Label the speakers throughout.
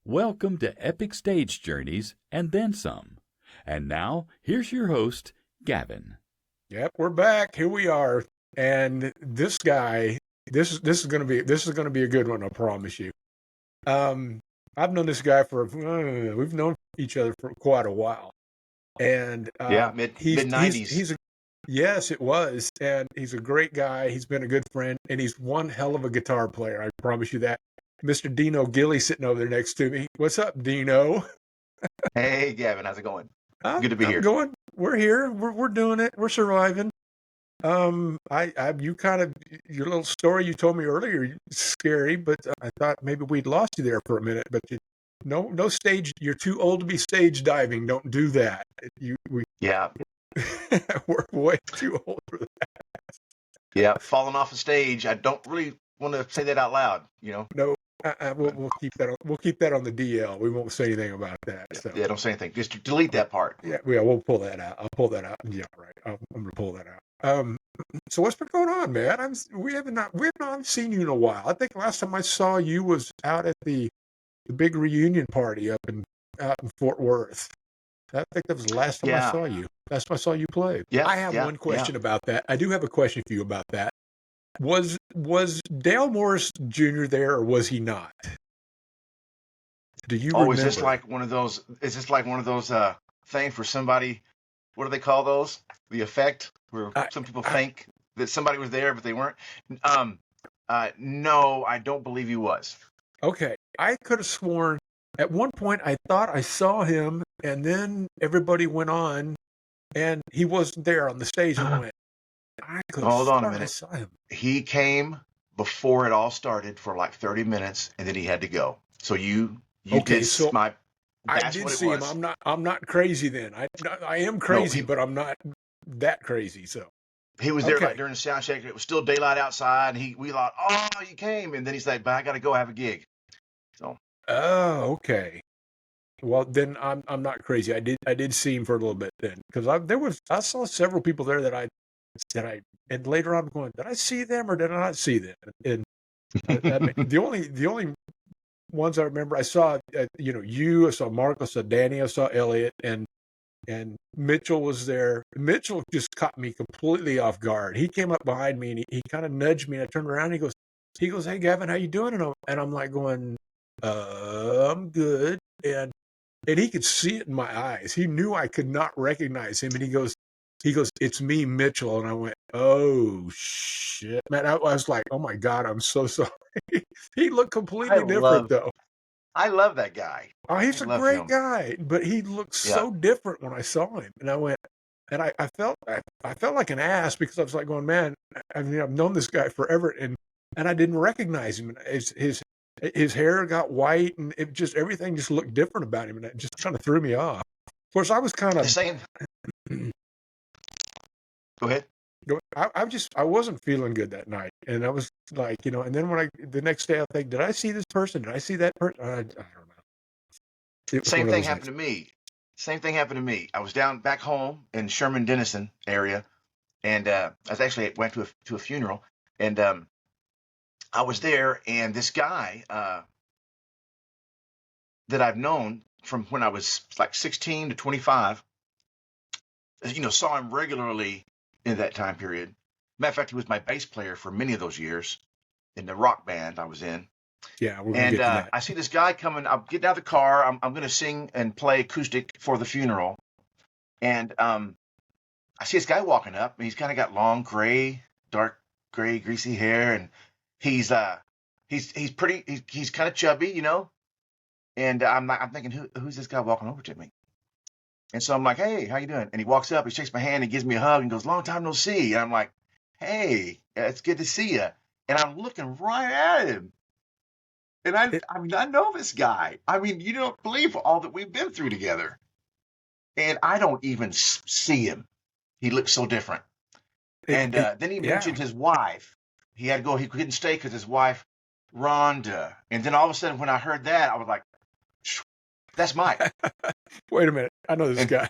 Speaker 1: Welcome to Epic Stage Journeys and Then Some. And now, here's your host, Gavan.
Speaker 2: Yep, we're back. Here we are. And this guy, this is gonna be a good one, I promise you. I've known this guy we've known each other for quite a while. And
Speaker 3: mid 90s.
Speaker 2: Yes, it was. And he's a great guy. He's been a good friend, and he's one hell of a guitar player. I promise you that. Mr. Dino Gilley sitting over there next to me. What's up, Dino?
Speaker 3: Hey, Gavin, how's it going? Good to be here.
Speaker 2: We're here. We're doing it. We're surviving. Your little story you told me earlier, scary, but I thought maybe we'd lost you there for a minute. But no stage. You're too old to be stage diving. Don't do that.
Speaker 3: Yeah.
Speaker 2: We're way too old for that.
Speaker 3: Yeah, falling off a stage. I don't really want to say that out loud.
Speaker 2: No. We'll keep that. We'll keep that on the DL. We won't say anything about that. So.
Speaker 3: Yeah, don't say anything. Just delete that part.
Speaker 2: Yeah, we'll pull that out. I'll pull that out. Yeah, right. I'm gonna pull that out. So what's been going on, man? We have not seen you in a while. I think last time I saw you was out at the big reunion party out in Fort Worth. I think that was the last time I saw you. Last time I saw you play.
Speaker 3: Yeah.
Speaker 2: I have one question about that. I do have a question for you about that. Was Dale Morris Jr. there, or was he not? Do you remember?
Speaker 3: Is this like one of those? Is this like one of those things for somebody? What do they call those? The effect, where some people think that somebody was there, but they weren't. No, I don't believe he was.
Speaker 2: Okay, I could have sworn at one point I thought I saw him, and then everybody went on, and he wasn't there on the stage. And I went,
Speaker 3: hold on a minute.
Speaker 2: I saw him.
Speaker 3: He came before it all started for like 30 minutes, and then he had to go. So you did
Speaker 2: so
Speaker 3: my.
Speaker 2: I did see him. I'm not crazy then. I am crazy, but I'm not that crazy. So
Speaker 3: he was there like during the sound check. It was still daylight outside. We thought, oh, you came, and then he's like, but I got to go have a gig. So.
Speaker 2: Oh, okay. Well, then I'm not crazy. I did see him for a little bit then, because I saw several people there that I and later on I'm going, did I see them or did I not see them? And the only ones I remember, I saw you, I saw Mark, I saw Danny, I saw Elliot, and Mitchell was there. Mitchell just caught me completely off guard. He came up behind me and he kind of nudged me, and I turned around and he goes, hey Gavin, how you doing? And I'm like going, I'm good. And he could see it in my eyes. He knew I could not recognize him, and he goes, it's me, Mitchell. And I went, oh shit, man. I was like, oh my God, I'm so sorry. He looked completely different though.
Speaker 3: I love that guy.
Speaker 2: Oh, he's a great guy, but he looked so different when I saw him. And I went, and I felt like an ass, because I was like going, man, I've known this guy forever, and I didn't recognize him. His hair got white, and everything just looked different about him, and it just kind of threw me off. Of course, I was kind of
Speaker 3: saying. Go ahead.
Speaker 2: I wasn't feeling good that night, and I was like, and then the next day I think, did I see this person? Did I see that person? I don't know.
Speaker 3: Same thing happened to me. I was down back home in Sherman Denison area, and I went to a funeral, and I was there, and this guy that I've known from when I was like 16 to 25, saw him regularly in that time period. Matter of fact, he was my bass player for many of those years in the rock band I was in.
Speaker 2: Yeah,
Speaker 3: and I see this guy coming. I'm getting out of the car. I'm going to sing and play acoustic for the funeral, and I see this guy walking up, and he's kind of got long dark gray, greasy hair, and he's pretty. He's kind of chubby, And I'm thinking, who's this guy walking over to me? And so I'm like, hey, how you doing? And he walks up, he shakes my hand, he gives me a hug, and goes, long time no see. And I'm like, hey, it's good to see you. And I'm looking right at him. And I know this guy. I mean, you don't believe all that we've been through together. And I don't even see him. He looks so different. And then he mentioned his wife. He had to go. He couldn't stay because his wife, Rhonda. And then all of a sudden, when I heard that, I was like, That's Mike.
Speaker 2: Wait a minute. I know this
Speaker 3: And
Speaker 2: guy.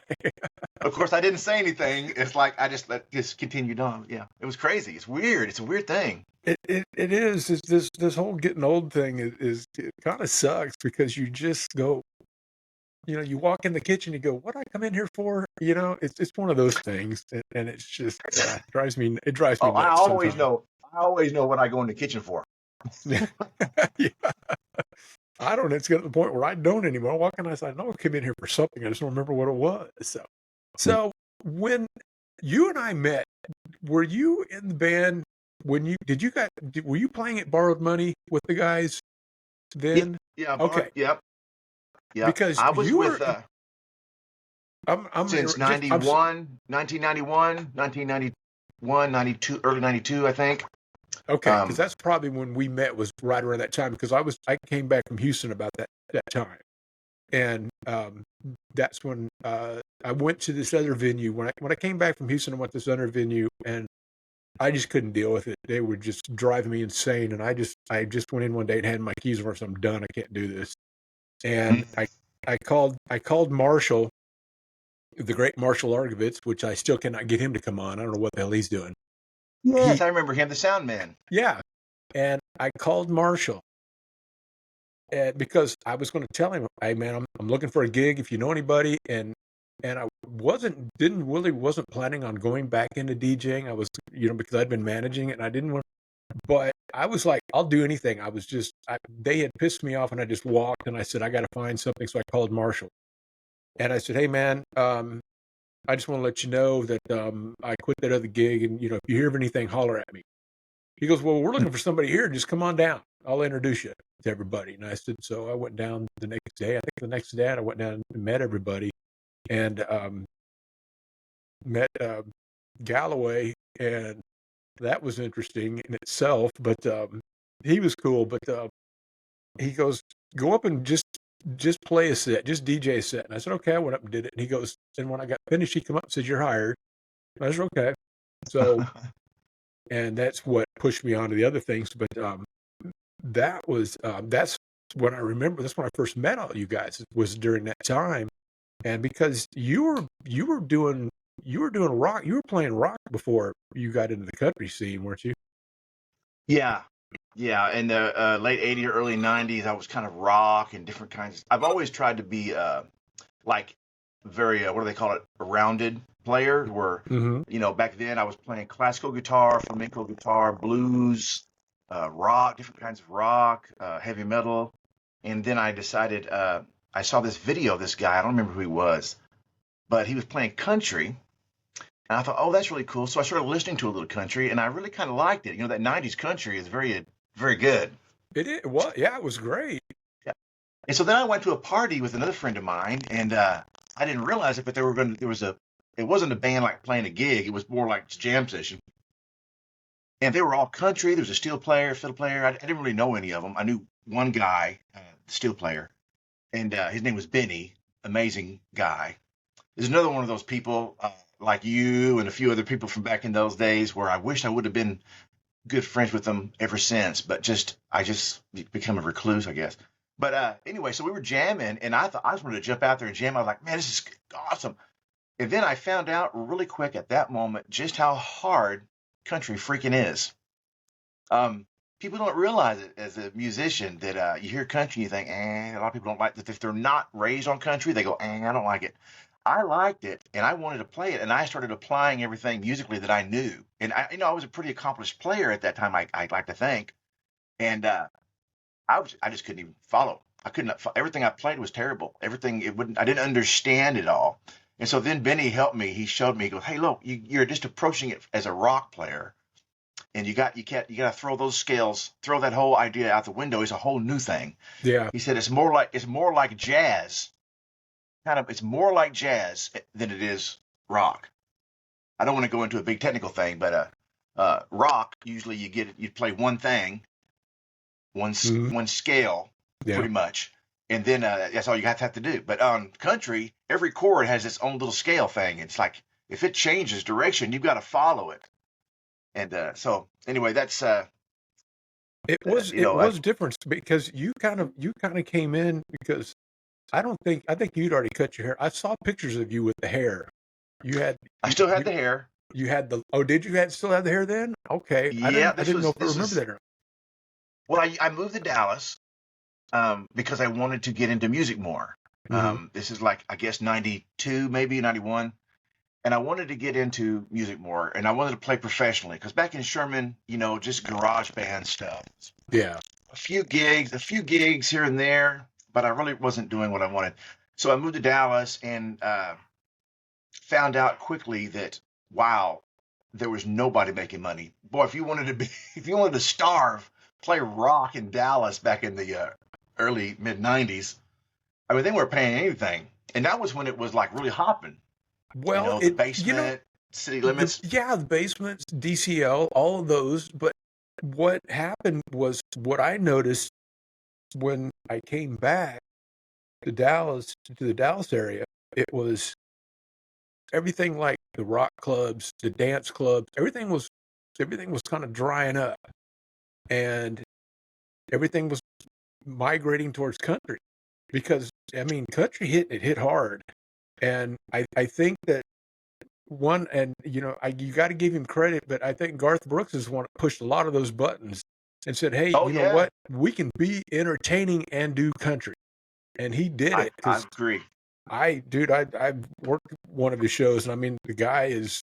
Speaker 3: of course, I didn't say anything. It's like I just continued on. Yeah, it was crazy. It's weird. It's a weird thing.
Speaker 2: It is. This whole getting old thing is it kind of sucks because you just go, you walk in the kitchen, you go, what I come in here for? It's one of those things, and it's just it drives me
Speaker 3: Oh,
Speaker 2: nuts sometimes.
Speaker 3: I always know what I go in the kitchen for.
Speaker 2: Yeah. I don't. It's getting to the point where I don't anymore. Why can I say, no, I came in here for something. I just don't remember what it was. So when you and I met, were you in the band when were you playing at Borrowed Money with the guys then?
Speaker 3: Yeah.
Speaker 2: Okay.
Speaker 3: Yep.
Speaker 2: Because
Speaker 3: I was
Speaker 2: you
Speaker 3: with
Speaker 2: were, I'm
Speaker 3: since
Speaker 2: just,
Speaker 3: 91, 1991, 1991, 92, early 92, I think.
Speaker 2: okay, because that's probably when we met, was right around that time, because I came back from Houston about that time. And that's when I went to this other venue. When I came back from Houston, I went to this other venue, and I just couldn't deal with it. They were just driving me insane. And I just went in one day and had my keys over. So I'm done. I can't do this. And I called Marshall, the great Marshall Argovitz, which I still cannot get him to come on. I don't know what the hell he's doing.
Speaker 3: Yes, I remember him, the sound man.
Speaker 2: Yeah. And I called Marshall because I was going to tell him, hey man, I'm looking for a gig if you know anybody. And I wasn't planning on going back into DJing. I was, because I'd been managing it and I didn't want, but I was like, I'll do anything. I was just, they had pissed me off and I just walked and I said, I got to find something. So I called Marshall and I said, hey man, I just want to let you know that I quit that other gig, and if you hear of anything, holler at me. He goes, well, we're looking for somebody here. Just come on down. I'll introduce you to everybody. And I said, so I went down the next day. I think the next day I went down and met everybody, and met Galloway, and that was interesting in itself. But he was cool. But he goes, go up and just play a set, just DJ a set. And I said, okay. I went up and did it. And he goes, and when I got finished, he come up and said, you're hired. And I said, okay. So, and that's what pushed me on to the other things. But that's when I remember. That's when I first met all you guys. It was during that time, and because you were doing rock, you were playing rock before you got into the country scene, weren't you?
Speaker 3: Yeah. In the late 80s or early 90s, I was kind of rock and different kinds. I've always tried to be like very, what do they call it, a rounded player, where, back then I was playing classical guitar, flamenco guitar, blues, rock, different kinds of rock, heavy metal. And then I decided, I saw this video of this guy. I don't remember who he was, but he was playing country. And I thought, oh, that's really cool. So I started listening to a little country, and I really kind of liked it. That 90s country is very, very good.
Speaker 2: It is. Well, yeah, it was great.
Speaker 3: Yeah. And so then I went to a party with another friend of mine, and I didn't realize it, but it wasn't a band like playing a gig. It was more like a jam session. And they were all country. There was a steel player, fiddle player. I didn't really know any of them. I knew one guy, steel player, and his name was Benny. Amazing guy. There's another one of those people like you and a few other people from back in those days where I wish I would have been good friends with them ever since, but I just become a recluse, I guess. But anyway, so we were jamming, and I thought I just wanted to jump out there and jam. I was like, man, this is awesome. And then I found out really quick at that moment just how hard country freaking is. People don't realize it as a musician that you hear country and you think, a lot of people don't like that. If they're not raised on country, they go, I don't like it. I liked it, and I wanted to play it, and I started applying everything musically that I knew. And I was a pretty accomplished player at that time, I'd like to think. And I just couldn't even follow. I couldn't. Everything I played was terrible. Everything I didn't understand it all. And so then Benny helped me. He showed me. He goes, hey, look, you're just approaching it as a rock player, and you got to throw those scales, throw that whole idea out the window. It's a whole new thing.
Speaker 2: Yeah.
Speaker 3: He said it's more like jazz. It's more like jazz than it is rock. I don't want to go into a big technical thing, but rock, usually you play one thing, one scale, pretty much, and then that's all you have to do. But on country, every chord has its own little scale thing. It's like if it changes direction, you've got to follow it. And so anyway, that's
Speaker 2: it was different because you kind of came in because I think you'd already cut your hair. I saw pictures of you with the hair. You had
Speaker 3: I still had the hair.
Speaker 2: you had the oh, did you still have the hair then? Okay.
Speaker 3: Yeah,
Speaker 2: I didn't know if I remember that or not.
Speaker 3: Well, I moved to Dallas because I wanted to get into music more.
Speaker 2: Mhm.
Speaker 3: This is like, I guess, 92, maybe 91. And I wanted to get into music more, and I wanted to play professionally because back in Sherman, just garage band stuff.
Speaker 2: Yeah.
Speaker 3: A few gigs here and there, but I really wasn't doing what I wanted. So I moved to Dallas and found out quickly that, wow, there was nobody making money. Boy, if you wanted to starve, play rock in Dallas back in the early mid 90s, I mean, they weren't paying anything. And that was when it was like really hopping.
Speaker 2: Well,
Speaker 3: The basement, city limits.
Speaker 2: the basements, DCL, all of those. But what happened was what I noticed when I came back to the Dallas area, it was everything like the rock clubs, the dance clubs, everything was kind of drying up, and everything was migrating towards country because I mean, country hit hard, and I think that one, and you got to give him credit, but I think Garth Brooks is one that pushed a lot of those buttons and said, "Hey,
Speaker 3: Oh,
Speaker 2: you know
Speaker 3: yeah.
Speaker 2: what? We can be entertaining and do country," and he did it.
Speaker 3: I agree.
Speaker 2: I worked one of his shows, and I mean, the guy is,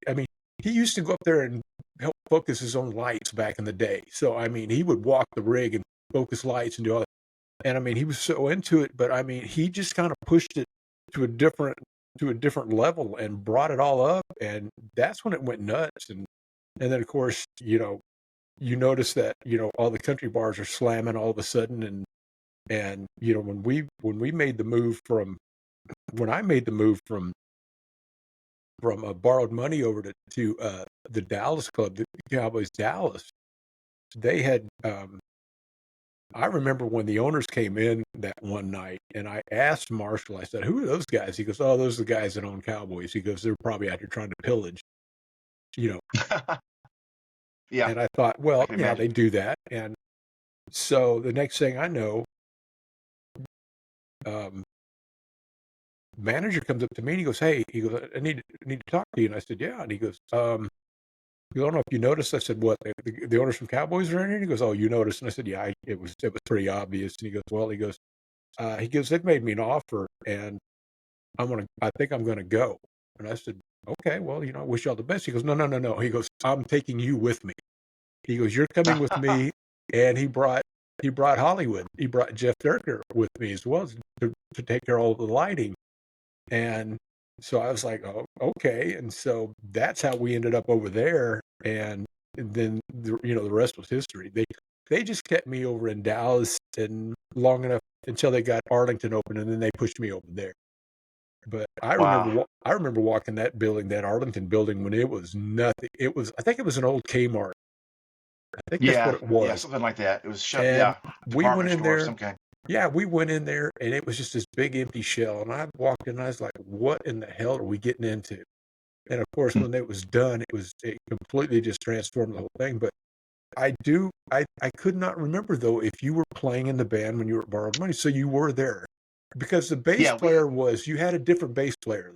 Speaker 2: I mean, he used to go up there and help focus his own lights back in the day. So, I mean, he would walk the rig and focus lights and do all that. And I mean, he was so into it, but I mean, he just kind of pushed it to a different level and brought it all up. And that's when it went nuts. And then, of course, you notice that, all the country bars are slamming all of a sudden. And, when we made the move when I made the move from borrowed money over to the Dallas club, the Cowboys Dallas, they had. I remember when the owners came in that one night, and I asked Marshall. I said, "Who are those guys?" He goes, "Oh, those are the guys that own Cowboys." He goes, "They're probably out here trying to pillage."
Speaker 3: Yeah.
Speaker 2: And I thought, well,
Speaker 3: can
Speaker 2: yeah,
Speaker 3: imagine.
Speaker 2: they do that. And so the next thing I know, manager comes up to me and he goes, "Hey," he goes, I need to talk to you." And I said, "Yeah." And he goes, "I don't know if you noticed." I said, "What? The owners from Cowboys are in here?" And he goes, "Oh, you noticed?" And I said, "Yeah, it was pretty obvious." And he goes, "Well," he goes, "They've made me an offer, and I think I'm gonna go." And I said, "Okay, well, I wish you all the best." He goes, "No, no, no, no." He goes, "I'm taking you with me." He goes, "You're coming with me," and he brought Hollywood. He brought Jeff Durker with me as well to take care of all the lighting. And so I was like, "Oh, okay." And so that's how we ended up over there. And then the rest was history. They just kept me over in Dallas and long enough until they got Arlington open, and then they pushed me over there. But I
Speaker 3: Wow.
Speaker 2: remember walking that Arlington building, when it was nothing. I think it was an old Kmart. I think that's what
Speaker 3: Yeah.
Speaker 2: it
Speaker 3: Yeah.
Speaker 2: was.
Speaker 3: Something like that. It was shut.
Speaker 2: And
Speaker 3: Yeah.
Speaker 2: we went
Speaker 3: Department
Speaker 2: in
Speaker 3: store of
Speaker 2: there.
Speaker 3: some kind.
Speaker 2: Yeah, we went in there, and it was just this big empty shell. And I walked in, and I was like, "What in the hell are we getting into?" And of course,
Speaker 3: Hmm.
Speaker 2: when it was done, it completely just transformed the whole thing. But I could not remember though if you were playing in the band when you were at Borrowed Money. So you were there because the bass
Speaker 3: Yeah.
Speaker 2: player you had a different bass player.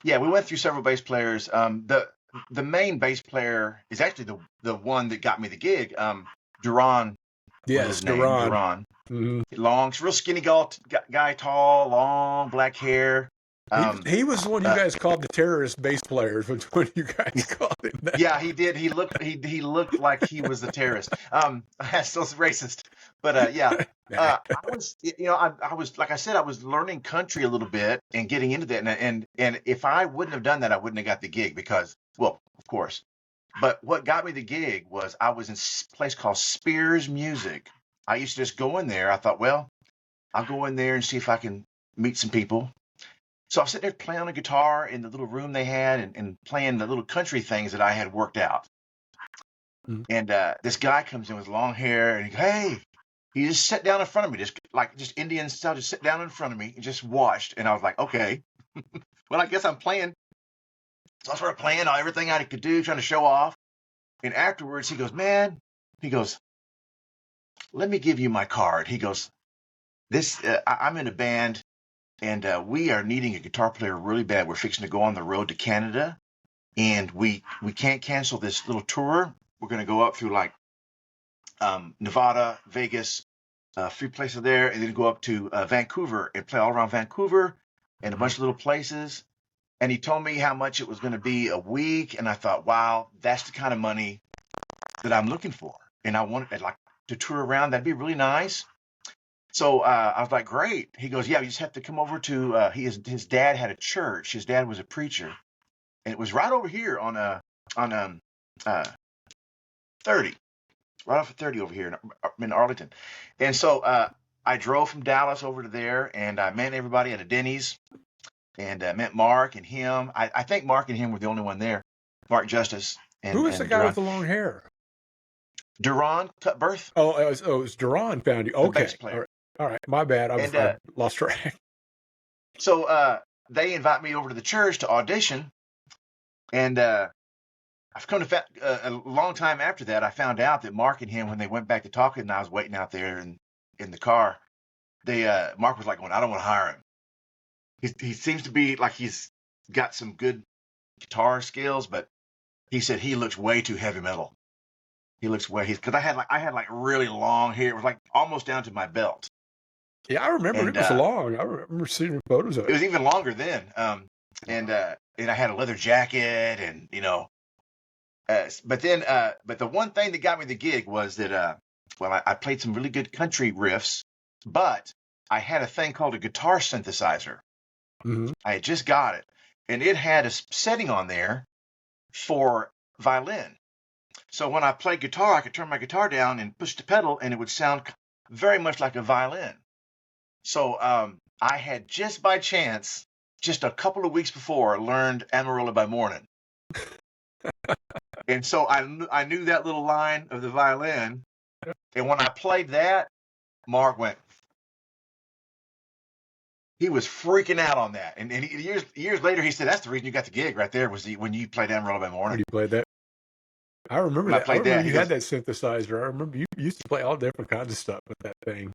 Speaker 3: We went through several bass players. The main bass player is actually the one that got me the gig. Duran was
Speaker 2: Yes,
Speaker 3: his name.
Speaker 2: Duran.
Speaker 3: Duran.
Speaker 2: Mm-hmm.
Speaker 3: Long, real skinny guy, tall, long, black hair.
Speaker 2: He was the one you guys called the terrorist bass players when you guys called him that.
Speaker 3: Yeah, he did. He looked like he was the terrorist. Still racist, but yeah. I was, I was, like I said, I was learning country a little bit and getting into that, and if I wouldn't have done that, I wouldn't have got the gig because, well, of course. But what got me the gig was I was in a place called Spears Music. I used to just go in there. I thought, well, I'll go in there and see if I can meet some people. So I was sitting there playing on a guitar in the little room they had and playing the little country things that I had worked out.
Speaker 2: Mm.
Speaker 3: And this guy comes in with long hair and he just sat down in front of me, just Indian style, just sit down in front of me and just watched. And I was like, okay, well, I guess I'm playing. So I started playing everything I could do, trying to show off. And afterwards he goes, "Man," he goes, "let me give you my card." He goes, I'm in a band, and we are needing a guitar player really bad. We're fixing to go on the road to Canada, and we can't cancel this little tour. We're going to go up through like Nevada, Vegas, a few places there, and then go up to Vancouver and play all around Vancouver and a bunch of little places. And he told me how much it was going to be a week, and I thought, wow, that's the kind of money that I'm looking for. And I wanted like to tour around. That'd be really nice. So I was like, great. He goes, yeah, you just have to come over to his dad had a church. His dad was a preacher, and it was right over here on 30, right off of 30 over here in Arlington. And so I drove from Dallas over to there, and I met everybody at a Denny's, and met Mark and him. I think Mark and him were the only one there. Mark Justice. And,
Speaker 2: who was the guy
Speaker 3: Duran.
Speaker 2: with the long hair?
Speaker 3: Duran Cutbirth.
Speaker 2: Oh, it was Duran found you. Okay.
Speaker 3: Bass player.
Speaker 2: All right. My bad. I lost track.
Speaker 3: So they invite me over to the church to audition. And I've come to a long time after that, I found out that Mark and him, when they went back to talking, and I was waiting out there in the car, Mark was like, I don't want to hire him. He seems to be like he's got some good guitar skills, but he said he looks way too heavy metal. He looks because I had like really long hair. It was like almost down to my belt.
Speaker 2: Yeah, I remember it was long. I remember seeing photos of it.
Speaker 3: It was even longer then. And I had a leather jacket, and but the one thing that got me the gig was that I played some really good country riffs, but I had a thing called a guitar synthesizer.
Speaker 2: Mm-hmm.
Speaker 3: I had just got it, and it had a setting on there for violin. So when I played guitar, I could turn my guitar down and push the pedal, and it would sound very much like a violin. So I had just by chance, just a couple of weeks before, learned Amarillo by Morning. And so I knew that little line of the violin, and when I played that, Mark went. He was freaking out on that, and years later, he said, "That's the reason you got the gig right there was when you played Amarillo by Morning."
Speaker 2: When you played that, I remember that.
Speaker 3: I remember
Speaker 2: you had that synthesizer. I remember you used to play all different kinds of stuff with that thing.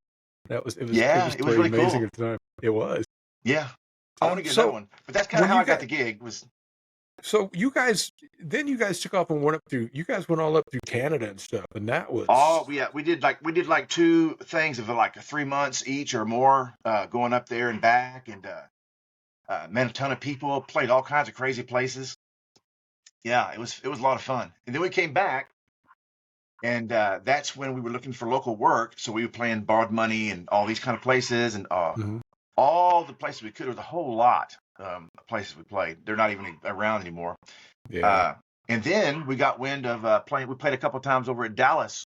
Speaker 2: It was
Speaker 3: really
Speaker 2: amazing
Speaker 3: cool
Speaker 2: at the time. It was.
Speaker 3: Yeah, I want to get that one, but that's kind of how I got the gig.
Speaker 2: So you guys took off and went all up through Canada and stuff, and that was
Speaker 3: we did like 2 things of like 3 months each or more, going up there and back, and met a ton of people, played all kinds of crazy places. Yeah, it was a lot of fun. And then we came back, and that's when we were looking for local work. So we were playing Borrowed Money and all these kind of places, and all the places we could. There was a whole lot of places we played. They're not even around anymore.
Speaker 2: Yeah.
Speaker 3: And then we got wind of playing. We played a couple of times over at Dallas,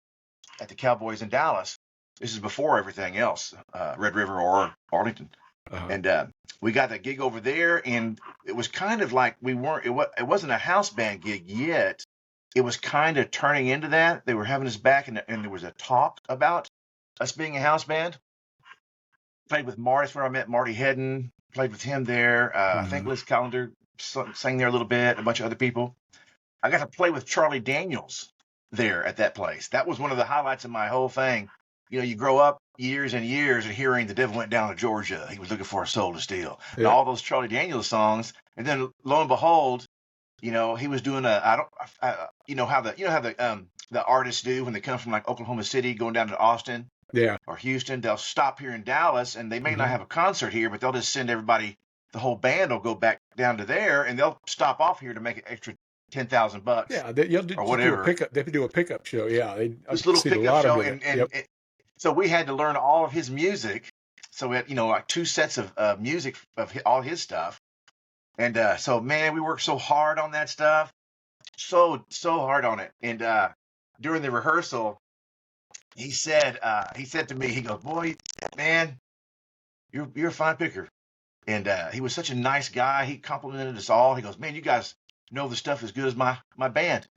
Speaker 3: at the Cowboys in Dallas. This is before everything else, Red River or Arlington. And we got that gig over there, and it was kind of like it wasn't a house band gig yet. It was kind of turning into that. They were having us back, and there was a talk about us being a house band. Played with Marty. That's where I met Marty Hedden. Played with him there. I think Liz Callender sang there a little bit. A bunch of other people. I got to play with Charlie Daniels there at that place. That was one of the highlights of my whole thing. You grow up years and years of hearing The Devil Went Down to Georgia. He was looking for a soul to steal. Yeah. And all those Charlie Daniels songs. And then lo and behold, he was doing how the artists do when they come from like Oklahoma City going down to Austin.
Speaker 2: Yeah.
Speaker 3: Or Houston. They'll stop here in Dallas, and they may not have a concert here, but they'll just send everybody. The whole band will go back down to there, and they'll stop off here to make an extra $10,000.
Speaker 2: Yeah,
Speaker 3: or whatever.
Speaker 2: They have to do a pickup show. Yeah,
Speaker 3: this little pickup show, and so we had to learn all of his music. So we had like 2 sets of music of all his stuff, and so man, we worked so hard on that stuff, so hard on it. And during the rehearsal, he said to me, he goes, "Boy, man, you're a fine picker." And he was such a nice guy. He complimented us all. He goes, "Man, you guys know the stuff as good as my band.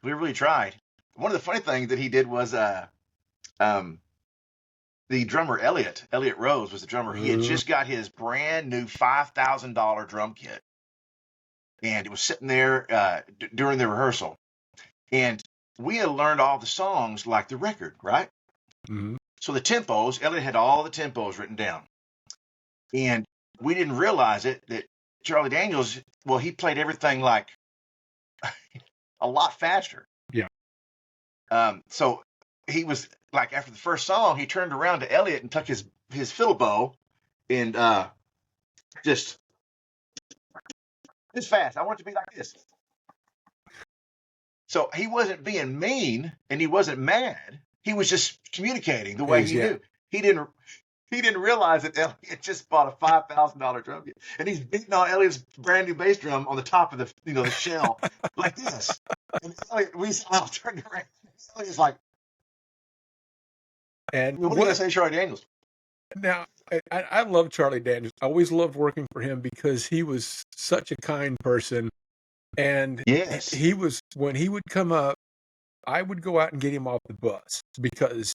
Speaker 3: We really tried." One of the funny things that he did was the drummer Elliot Rose was the drummer. He had just got his brand new $5,000 drum kit, and it was sitting there during the rehearsal. And we had learned all the songs like the record, right? So the tempos, Elliot had all the tempos written down. And we didn't realize it that Charlie Daniels, well, he played everything like a lot faster.
Speaker 2: Yeah.
Speaker 3: So he was like, after the first song, he turned around to Elliot and took his fiddle bow and just fast. I want it to be like this. So he wasn't being mean and he wasn't mad. He was just communicating the way he knew. He didn't realize that Elliot just bought a $5,000 drum kit, and he's beating on Elliot's brand new bass drum on the top of the shell like this. And Elliot, we all turned around. Elliot's like,
Speaker 2: and
Speaker 3: what do you say, Charlie Daniels?
Speaker 2: Now, I love Charlie Daniels. I always loved working for him because he was such a kind person. And
Speaker 3: yes,
Speaker 2: he was, when he would come up, I would go out and get him off the bus because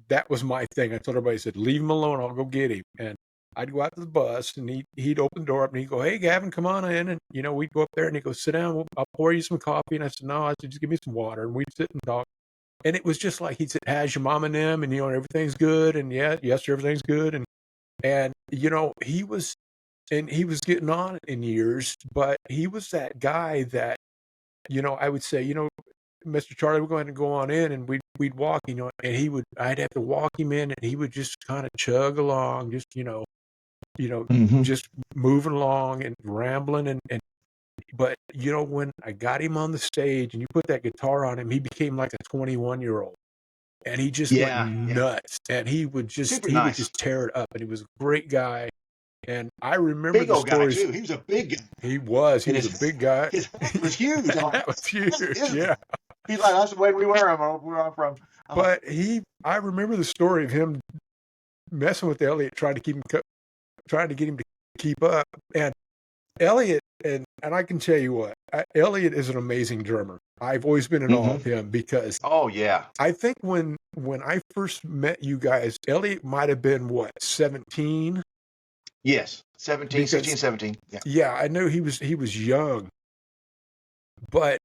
Speaker 2: that was my thing. I told everybody, I said, leave him alone, I'll go get him. And I'd go out to the bus and he'd open the door up and he'd go, hey, Gavin, come on in. And, we'd go up there and he'd go, sit down, I'll pour you some coffee. And I said, no, I said, just give me some water. And we'd sit and talk. And it was just like, he said, how's your mom and them? And, everything's good. And yes, everything's good. And he was getting on in years, but he was that guy that, I would say, Mr. Charlie, we're going to go on in, and we'd walk, and I'd have to walk him in, and he would just kind of chug along, just, just moving along and rambling. But, when I got him on the stage and you put that guitar on him, he became like a 21-year-old. And he just went nuts. And he would just tear it up. And he was a great guy. And I remember
Speaker 3: big
Speaker 2: the
Speaker 3: old
Speaker 2: stories.
Speaker 3: Guy too. He was a big guy.
Speaker 2: He was a big guy.
Speaker 3: His head was huge.
Speaker 2: That was huge. Yeah.
Speaker 3: He's like, that's the way we wear him. Where I'm from.
Speaker 2: But I remember the story of him messing with Elliot, trying to get him to keep up. And Elliot, and I can tell you what, Elliot is an amazing drummer. I've always been in awe of him because I think when I first met you guys, Elliot might have been 17?
Speaker 3: Yes, 16, 17. Yeah.
Speaker 2: Yeah, I know he was young. But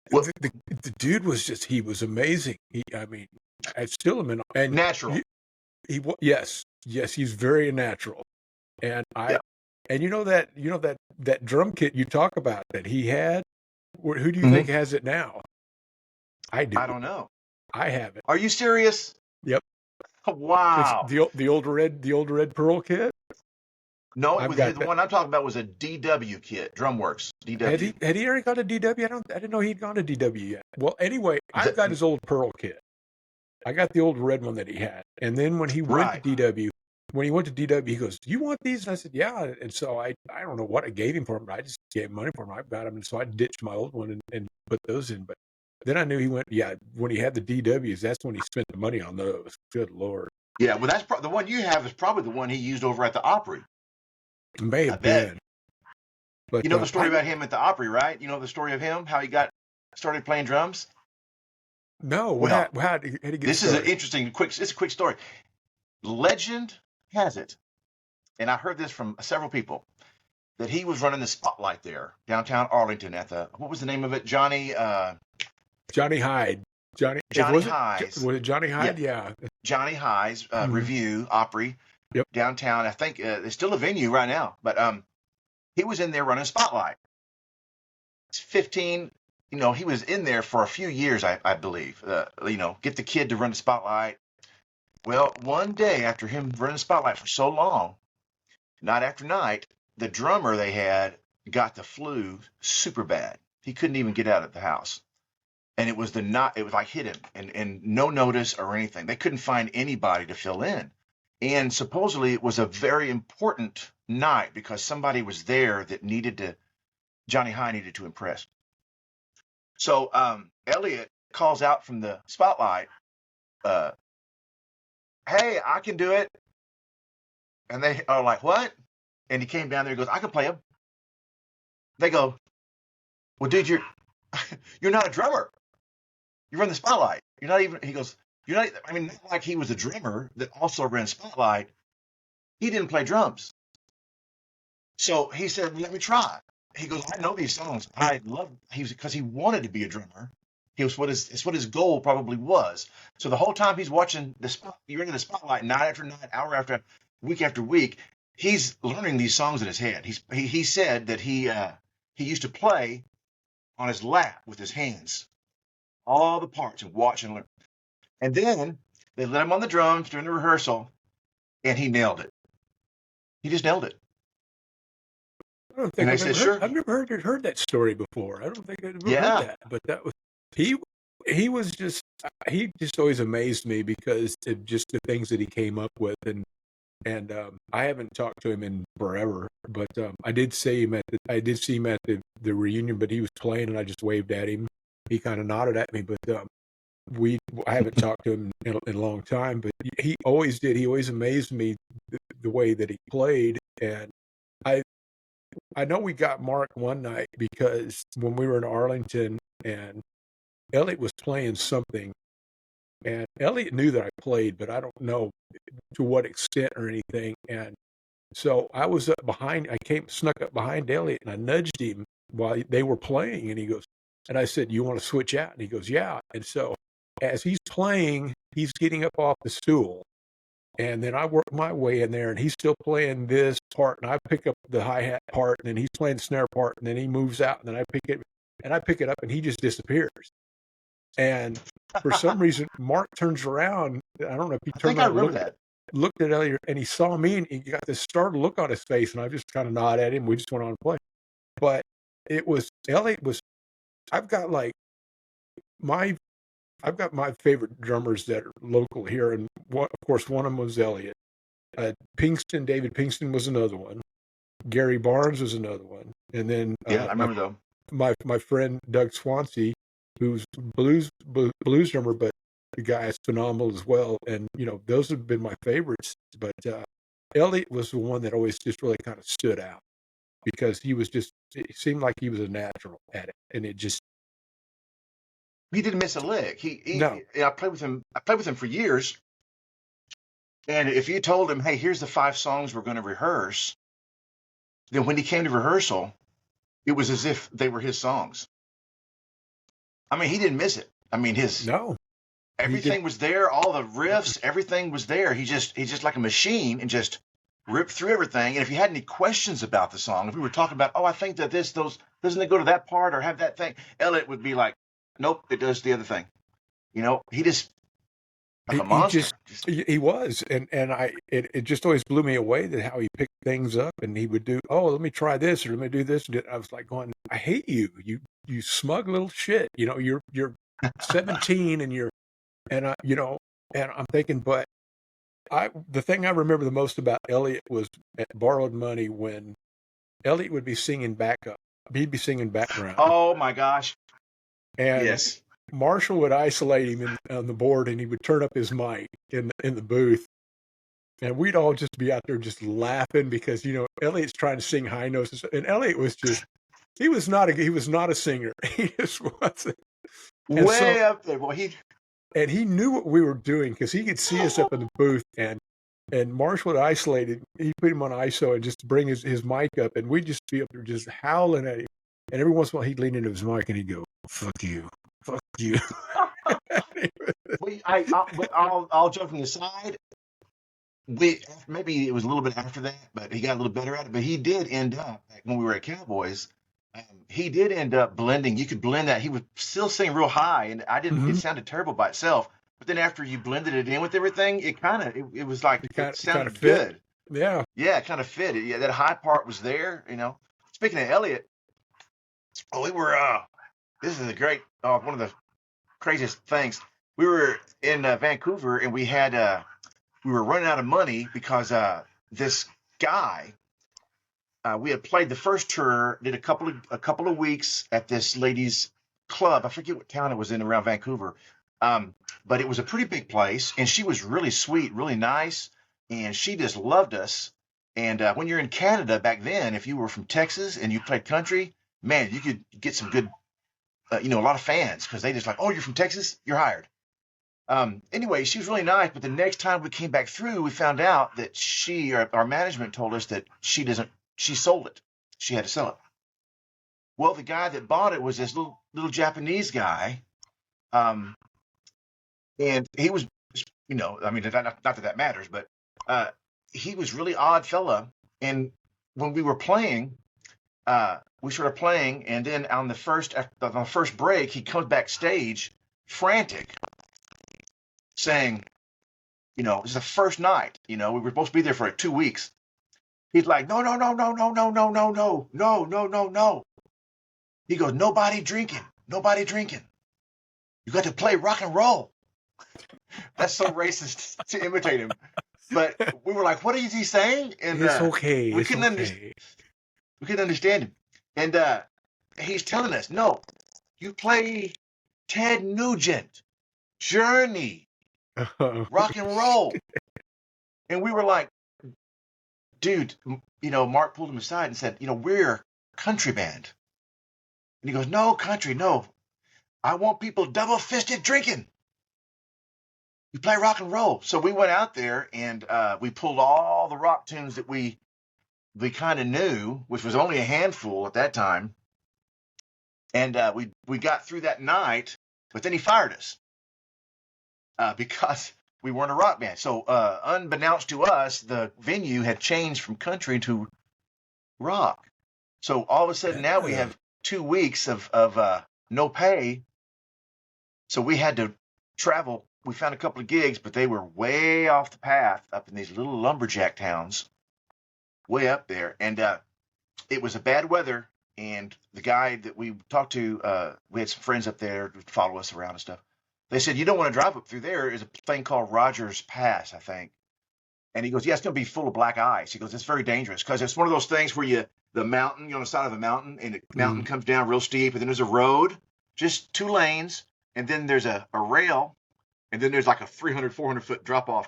Speaker 2: the dude was he was amazing. I still am in awe. And
Speaker 3: natural.
Speaker 2: Yes, he's very natural. And that drum kit you talk about that he had, who do you think has it now? I do.
Speaker 3: I don't know.
Speaker 2: I have it.
Speaker 3: Are you serious?
Speaker 2: Yep.
Speaker 3: Wow.
Speaker 2: It's the old red pearl kit.
Speaker 3: No, the one I'm talking about was a DW kit, DrumWorks DW.
Speaker 2: Had he already got a DW? I didn't know he'd gone to DW yet. Well, anyway, I've got his old pearl kit. I got the old red one that he had, and then when he went to DW. When he went to DW, he goes, do you want these? And I said, yeah. And so I don't know what I gave him for them, but I just gave him money for them. I've got them. And so I ditched my old one and put those in. But then I knew he went, when he had the DWs, that's when he spent the money on those. Good Lord.
Speaker 3: Yeah, well, that's the one you have is probably the one he used over at the Opry.
Speaker 2: May have been.
Speaker 3: But, the story about him at the Opry, right? You know the story of him, how he started playing drums?
Speaker 2: No. How did he get
Speaker 3: this started? Is an interesting, it's a quick story. Legend has it, and I heard this from several people, that he was running the Spotlight there, downtown Arlington at what was the name of it? Johnny Hyde.
Speaker 2: Johnny Hyde. Was it Johnny Hyde? Yeah.
Speaker 3: Johnny Hyde's Review, Opry, downtown. I think there's still a venue right now, but he was in there running Spotlight. It's 15, he was in there for a few years, I believe, get the kid to run the Spotlight. Well, one day after him running Spotlight for so long, night after night, the drummer they had got the flu super bad. He couldn't even get out of the house. And it was like hit him and no notice or anything. They couldn't find anybody to fill in. And supposedly it was a very important night because somebody was there that Johnny Hyde needed to impress. So Elliot calls out from the Spotlight, hey, I can do it. And they are like, what? And he came down there and goes, I can play him. They go, well, dude, you're not a drummer. You run the Spotlight. You're not even, he goes, not like he was a drummer that also ran Spotlight. He didn't play drums. So he said, let me try. He goes, I know these songs. Because he wanted to be a drummer. It's what his goal probably was. So the whole time he's watching you're in the spotlight night after night, hour after week, he's learning these songs in his head. He said that he used to play on his lap with his hands, all the parts, and watch and learn. And then they let him on the drums during the rehearsal, and he nailed it. He just nailed it.
Speaker 2: I don't
Speaker 3: And
Speaker 2: think
Speaker 3: I said, sure.
Speaker 2: I've never heard that story before. I don't think I've ever
Speaker 3: Yeah.
Speaker 2: heard that. But that was he was just he just always amazed me because of just the things that he came up with, and I haven't talked to him in forever, but I did see him at the reunion, but he was playing and I just waved at him. He kind of nodded at me, but I haven't talked to him in a long time, but he always did. He always amazed me the way that he played. And I know we got Mark one night because when we were in Arlington and Elliot was playing something, and Elliot knew that I played, but I don't know to what extent or anything. And so I was up behind, snuck up behind Elliot and I nudged him while they were playing. And he goes, and I said, "You want to switch out?" And he goes, "Yeah." And so as he's playing, he's getting up off the stool. And then I work my way in there and he's still playing this part. And I pick up the hi-hat part and then he's playing the snare part. And then he moves out and then I pick it up and he just disappears. And for some reason, Mark turns around. I don't know if he turned around and looked at Elliot, and he saw me, and he got this startled look on his face, and I just kind of nodded at him. We just went on to play. But Elliot was. I've got my favorite drummers that are local here, and of course one of them was Elliot. David Pinkston was another one. Gary Barnes was another one, and then
Speaker 3: I remember them.
Speaker 2: My friend Doug Swansea, who's blues drummer, but the guy is phenomenal as well. And, those have been my favorites. But Elliot was the one that always just really kind of stood out because it seemed like he was a natural at it. And it just.
Speaker 3: He didn't miss a lick.
Speaker 2: No.
Speaker 3: I played with him for years. And if you told him, "Hey, here's the 5 songs we're going to rehearse," then when he came to rehearsal, it was as if they were his songs. I mean, he didn't miss it. I mean, everything was there, all the riffs, everything was there. He's just like a machine and just ripped through everything. And if you had any questions about the song, if we were talking about, I think that doesn't it go to that part or have that thing? Elliot would be like, "Nope, it does the other thing." He just like a monster.
Speaker 2: He was, and it just always blew me away that how he picked things up, and he would do, let me try this or let me do this. And I was like going, I hate you, you smug little shit. You're 17 and I'm thinking, but the thing I remember the most about Elliot was at Borrowed Money when Elliot would be singing backup. He'd be singing background.
Speaker 3: Oh my gosh.
Speaker 2: And
Speaker 3: yes.
Speaker 2: Marshall would isolate him on the board, and he would turn up his mic in the booth, and we'd all just be out there just laughing because Elliot's trying to sing high notes, and Elliot was he was not a singer. He just wasn't.
Speaker 3: Way up there. Well,
Speaker 2: he knew what we were doing because he could see us up in the booth, and Marshall would isolate him. He'd put him on ISO and just bring his mic up, and we'd just be up there just howling at him. And every once in a while, he'd lean into his mic and he'd go, "Fuck you. Fuck you."
Speaker 3: All joking aside, maybe it was a little bit after that, but he got a little better at it. But he did end up, when we were at Cowboys, he did end up blending. You could blend that. He would still sing real high, and it sounded terrible by itself. But then after you blended it in with everything, it was like it sounded good.
Speaker 2: Yeah.
Speaker 3: Yeah, it kind of fit. Yeah, that high part was there. Speaking of Elliot, we were. This is a great one of the craziest things. We were in Vancouver, and we were running out of money because this guy. We had played the first tour, did a couple of weeks at this lady's club. I forget what town it was in around Vancouver, but it was a pretty big place, and she was really sweet, really nice, and she just loved us. And when you're in Canada back then, if you were from Texas and you played country, man, you could get some good, a lot of fans because they just like, "Oh, you're from Texas, you're hired." Anyway, she was really nice, but the next time we came back through, we found out that our management told us that she sold it. She had to sell it. Well, the guy that bought it was this little Japanese guy, Um, and he was, I mean, not that matters, but he was really odd fella. And when we were playing, we started playing, and then on the first break, he comes backstage frantic, saying, it's the first night. We were supposed to be there for like 2 weeks. He's like, no, no, no, no, no, no, no, no, no, no, no, no, no. He goes, nobody drinking. You got to play rock and roll. That's so racist to imitate him. But we were like, what is he saying? And
Speaker 2: It's okay.
Speaker 3: we couldn't understand him. And he's telling us, no, you play Ted Nugent, Journey, rock and roll. And we were like, dude, Mark pulled him aside and said, we're a country band. And he goes, no, country, no. I want people double-fisted drinking. You play rock and roll. So we went out there and we pulled all the rock tunes that we kind of knew, which was only a handful at that time. And we got through that night, but then he fired us because we weren't a rock band. So unbeknownst to us, the venue had changed from country to rock. So all of a sudden now we have 2 weeks of no pay. So we had to travel. We found a couple of gigs, but they were way off the path up in these little lumberjack towns, way up there. And it was a bad weather. And the guy that we talked to, we had some friends up there to follow us around and stuff. They said, you don't want to drive up through there. There's a thing called Rogers Pass, I think. And he goes, yeah, it's going to be full of black ice. He goes, it's very dangerous because it's one of those things where the mountain, you're on the side of a mountain and the mountain comes down real steep. And then there's a road, just 2 lanes. And then there's a rail. And then there's like a 300, 400 foot drop off.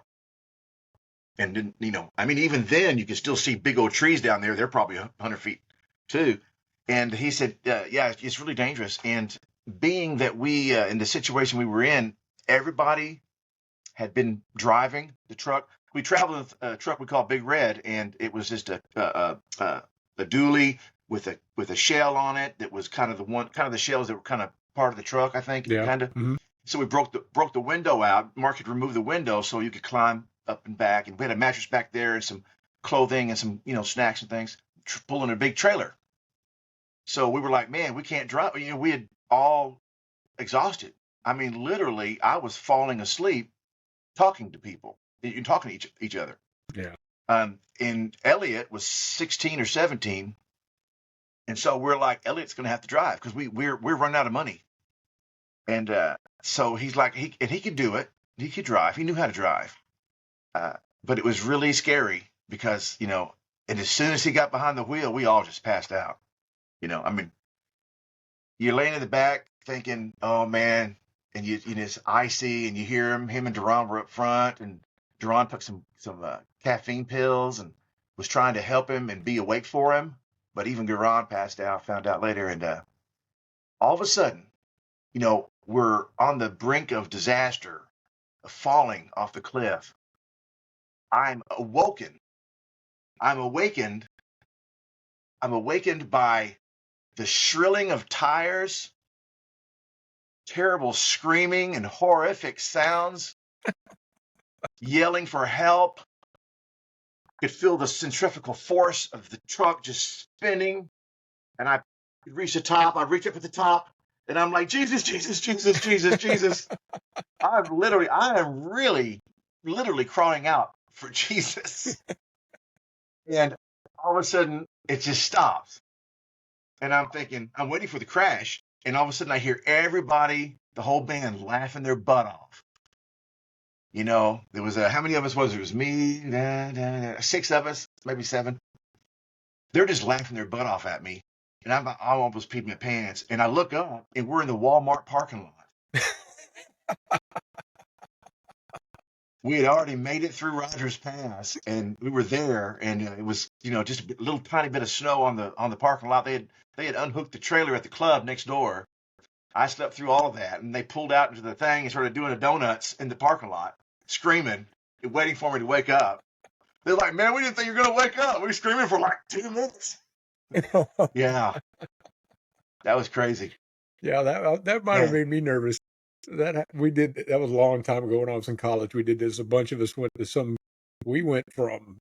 Speaker 3: And then, even then you can still see big old trees down there. They're probably 100 feet too. And he said, yeah, it's really dangerous. And being that we, in the situation we were in, everybody had been driving the truck. We traveled with a truck we call Big Red, and it was just a dually with a shell on it that was kind of the shells that were kind of part of the truck, I think.
Speaker 2: Yeah.
Speaker 3: Kind of. Mm-hmm. So we broke the window out. Mark had removed the window so you could climb up and back. And we had a mattress back there and some clothing and some snacks and things. Pulling a big trailer. So we were like, man, we can't drive. We had all exhausted. I mean, literally, I was falling asleep talking to people. You're talking to each other.
Speaker 2: Yeah.
Speaker 3: And Elliot was 16 or 17. And so we're like, Elliot's going to have to drive because we're running out of money. And so he's like, he could do it. He could drive. He knew how to drive. But it was really scary because, and as soon as he got behind the wheel, we all just passed out. You're laying in the back thinking, oh man, and it's icy and you hear him and Duran were up front and Duran took some caffeine pills and was trying to help him and be awake for him. But even Duran passed out, found out later. And all of a sudden, we're on the brink of disaster, of falling off the cliff. I'm awakened by the shrilling of tires, terrible screaming and horrific sounds, yelling for help. Could feel the centrifugal force of the truck just spinning. And I reach the top. I reach up at the top. And I'm like, Jesus, Jesus, Jesus, Jesus, Jesus. I am really, literally crying out for Jesus. And all of a sudden, it just stops. And I'm thinking, I'm waiting for the crash. And all of a sudden, I hear everybody, the whole band, laughing their butt off. There was how many of us was it? It was me, 6 of us, maybe 7. They're just laughing their butt off at me. And I almost peed my pants. And I look up, and we're in the Walmart parking lot. We had already made it through Rogers Pass, and we were there. And it was, just a little tiny bit of snow on the parking lot. They had unhooked the trailer at the club next door. I slept through all of that, and they pulled out into the thing and started doing the donuts in the parking lot, screaming and waiting for me to wake up. They're like, man, we didn't think you were going to wake up. We were screaming for like 2 minutes. Yeah. That was crazy.
Speaker 2: Yeah, that might have made me nervous. We did that was a long time ago when I was in college. We did this. A bunch of us went to we went from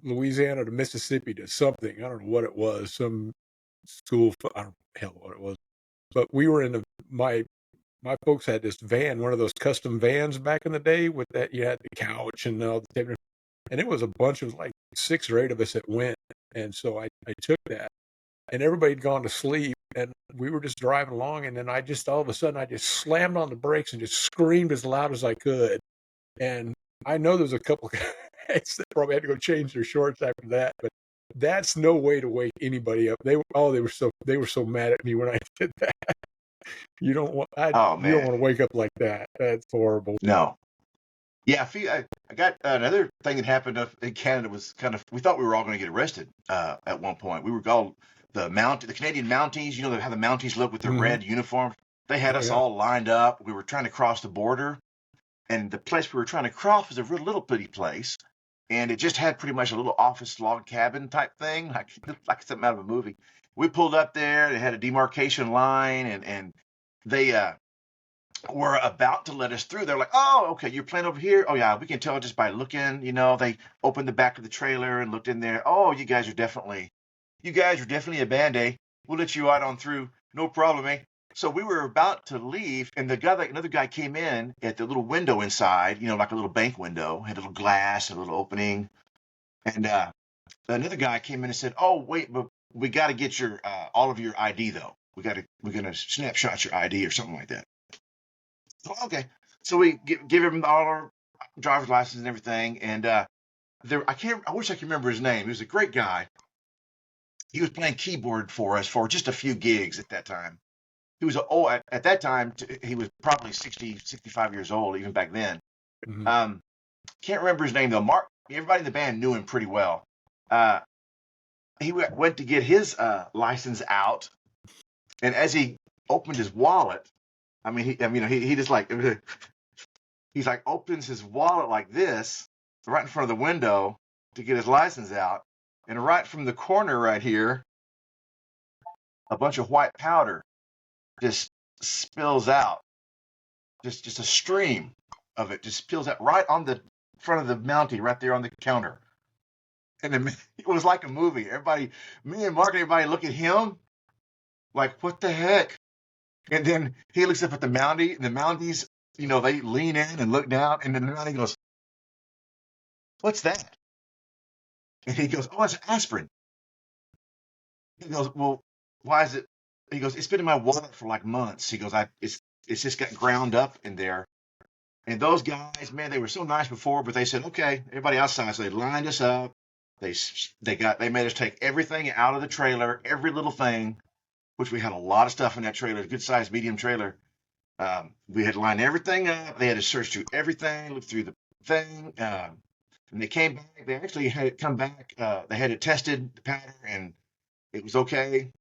Speaker 2: Louisiana to Mississippi to something. I don't know what it was. Some school. I don't know hell what it was. But we were in my folks had this van, one of those custom vans back in the day with that you had the couch and all the table. And it was a bunch of like 6 or 8 of us that went. And so I took that and everybody had gone to sleep and we were just driving along. And then all of a sudden, I just slammed on the brakes and just screamed as loud as I could. And I know there's a couple guys that probably had to go change their shorts after that, but that's no way to wake anybody up. They were so mad at me when I did that. You don't want
Speaker 3: Oh
Speaker 2: you don't
Speaker 3: man,
Speaker 2: want to wake up like that. That's horrible.
Speaker 3: no. Yeah, I got another thing that happened in Canada was kind of, we thought we were all going to get arrested at one point. We were called the Canadian Mounties. You know how the Mounties look with their
Speaker 2: Mhm.
Speaker 3: red uniforms? They had
Speaker 2: Oh,
Speaker 3: us
Speaker 2: yeah.
Speaker 3: all lined up. We were trying to cross the border, and the place we were trying to cross was a real little bitty place, and it just had pretty much a little office log cabin type thing, like something out of a movie. We pulled up there. They had a demarcation line, and they were about to let us through. They're like, "Oh, okay, you're playing over here. Oh yeah, we can tell just by looking. You know." They opened the back of the trailer and looked in there. "Oh, you guys are definitely a band-aid. We'll let you out on through. No problem, eh?" So we were about to leave, and another guy came in at the little window inside, like a little bank window, had a little glass, a little opening, and another guy came in and said, "Oh, wait, but we got to get your all of your ID though. We're gonna snapshot your ID or something like that." Oh, okay. So we give him all our driver's license and everything, and I wish I could remember his name. He was a great guy. He was playing keyboard for us for just a few gigs at that time. He was at that time he was probably 60, 65 years old even back then.
Speaker 2: Mhm.
Speaker 3: Can't remember his name though. Mark. Everybody in the band knew him pretty well. Uh, he went to get his license out, and as he opened his wallet, he just like he's like opens his wallet like this right in front of the window to get his license out, and right from the corner right here, a bunch of white powder just spills out, just a stream of it just spills out right on the front of the Mountie right there on the counter. And then it was like a movie. Me and Mark and everybody look at him like, what the heck? And then he looks up at the Mountie, and the Mounties, they lean in and look down, and then the Mountie goes, "What's that?" And he goes, "Oh, it's aspirin." He goes, "Well, why is it?" He goes, "It's been in my wallet for like months." He goes, it's just got ground up in there." And those guys, man, they were so nice before, but they said, "Okay, everybody outside." So they lined us up. They made us take everything out of the trailer, every little thing, which we had a lot of stuff in that trailer, good sized medium trailer. We had to line everything up. They had to search through everything, look through the thing. And they came back. They actually had it come back. They had it tested, the powder, and it was okay.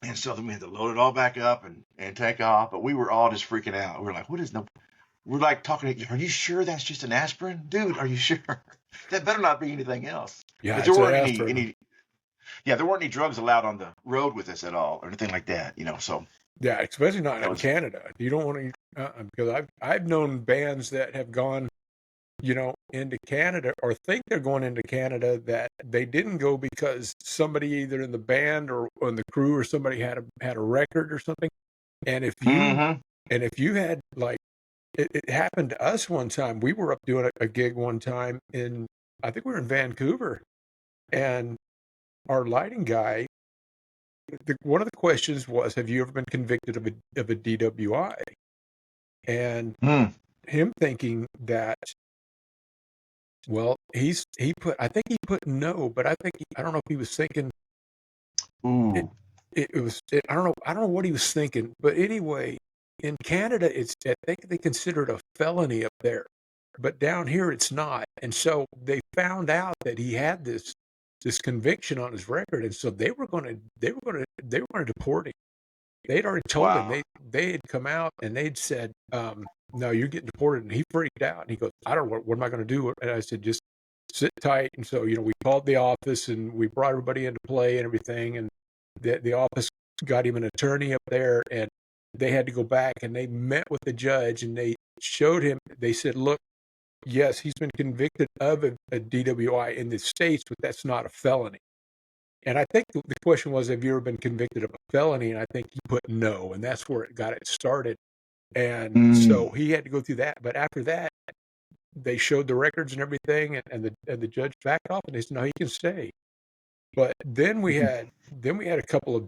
Speaker 3: And so then we had to load it all back up and take off. But we were all just freaking out. We were like, we're like talking, "Are you sure that's just an aspirin? Dude, are you sure? That better not be anything else."
Speaker 2: Yeah,
Speaker 3: Because
Speaker 2: it's
Speaker 3: there
Speaker 2: an
Speaker 3: weren't
Speaker 2: aspirin.
Speaker 3: there weren't any drugs allowed on the road with us at all or anything like that, So
Speaker 2: Yeah, especially not
Speaker 3: that
Speaker 2: in
Speaker 3: was,
Speaker 2: Canada. You don't want to because I've known bands that have gone, into Canada or think they're going into Canada that they didn't go because somebody either in the band or on the crew or somebody had a record or something. And
Speaker 3: mm-hmm.
Speaker 2: if you had like it happened to us one time. We were up doing a gig one time I think we were in Vancouver, and our lighting guy. One of the questions was, "Have you ever been convicted of a DWI?" And
Speaker 3: Mm.
Speaker 2: him thinking that, well, I think he put no, but I don't know if he was thinking it.
Speaker 3: Ooh.
Speaker 2: I don't know what he was thinking, but anyway, in Canada, I think they consider it a felony up there, but down here it's not. And so they found out that he had this conviction on his record, and so they were going to deport him. They'd already told him
Speaker 3: Wow.
Speaker 2: they had come out and they'd said, "No, you're getting deported." And he freaked out and he goes, "I don't know what am I going to do?" And I said, "Just sit tight." And so we called the office and we brought everybody into play and everything. And the office got him an attorney up there, and they had to go back and they met with the judge and they showed him, they said, look, yes, he's been convicted of a DWI in the States, but that's not a felony. And I think the question was, have you ever been convicted of a felony? And I think he put no, and that's where it got it started. And so he had to go through that. But after that, they showed the records and everything, and the judge backed off, and they said, no, he can stay. But then we had a couple of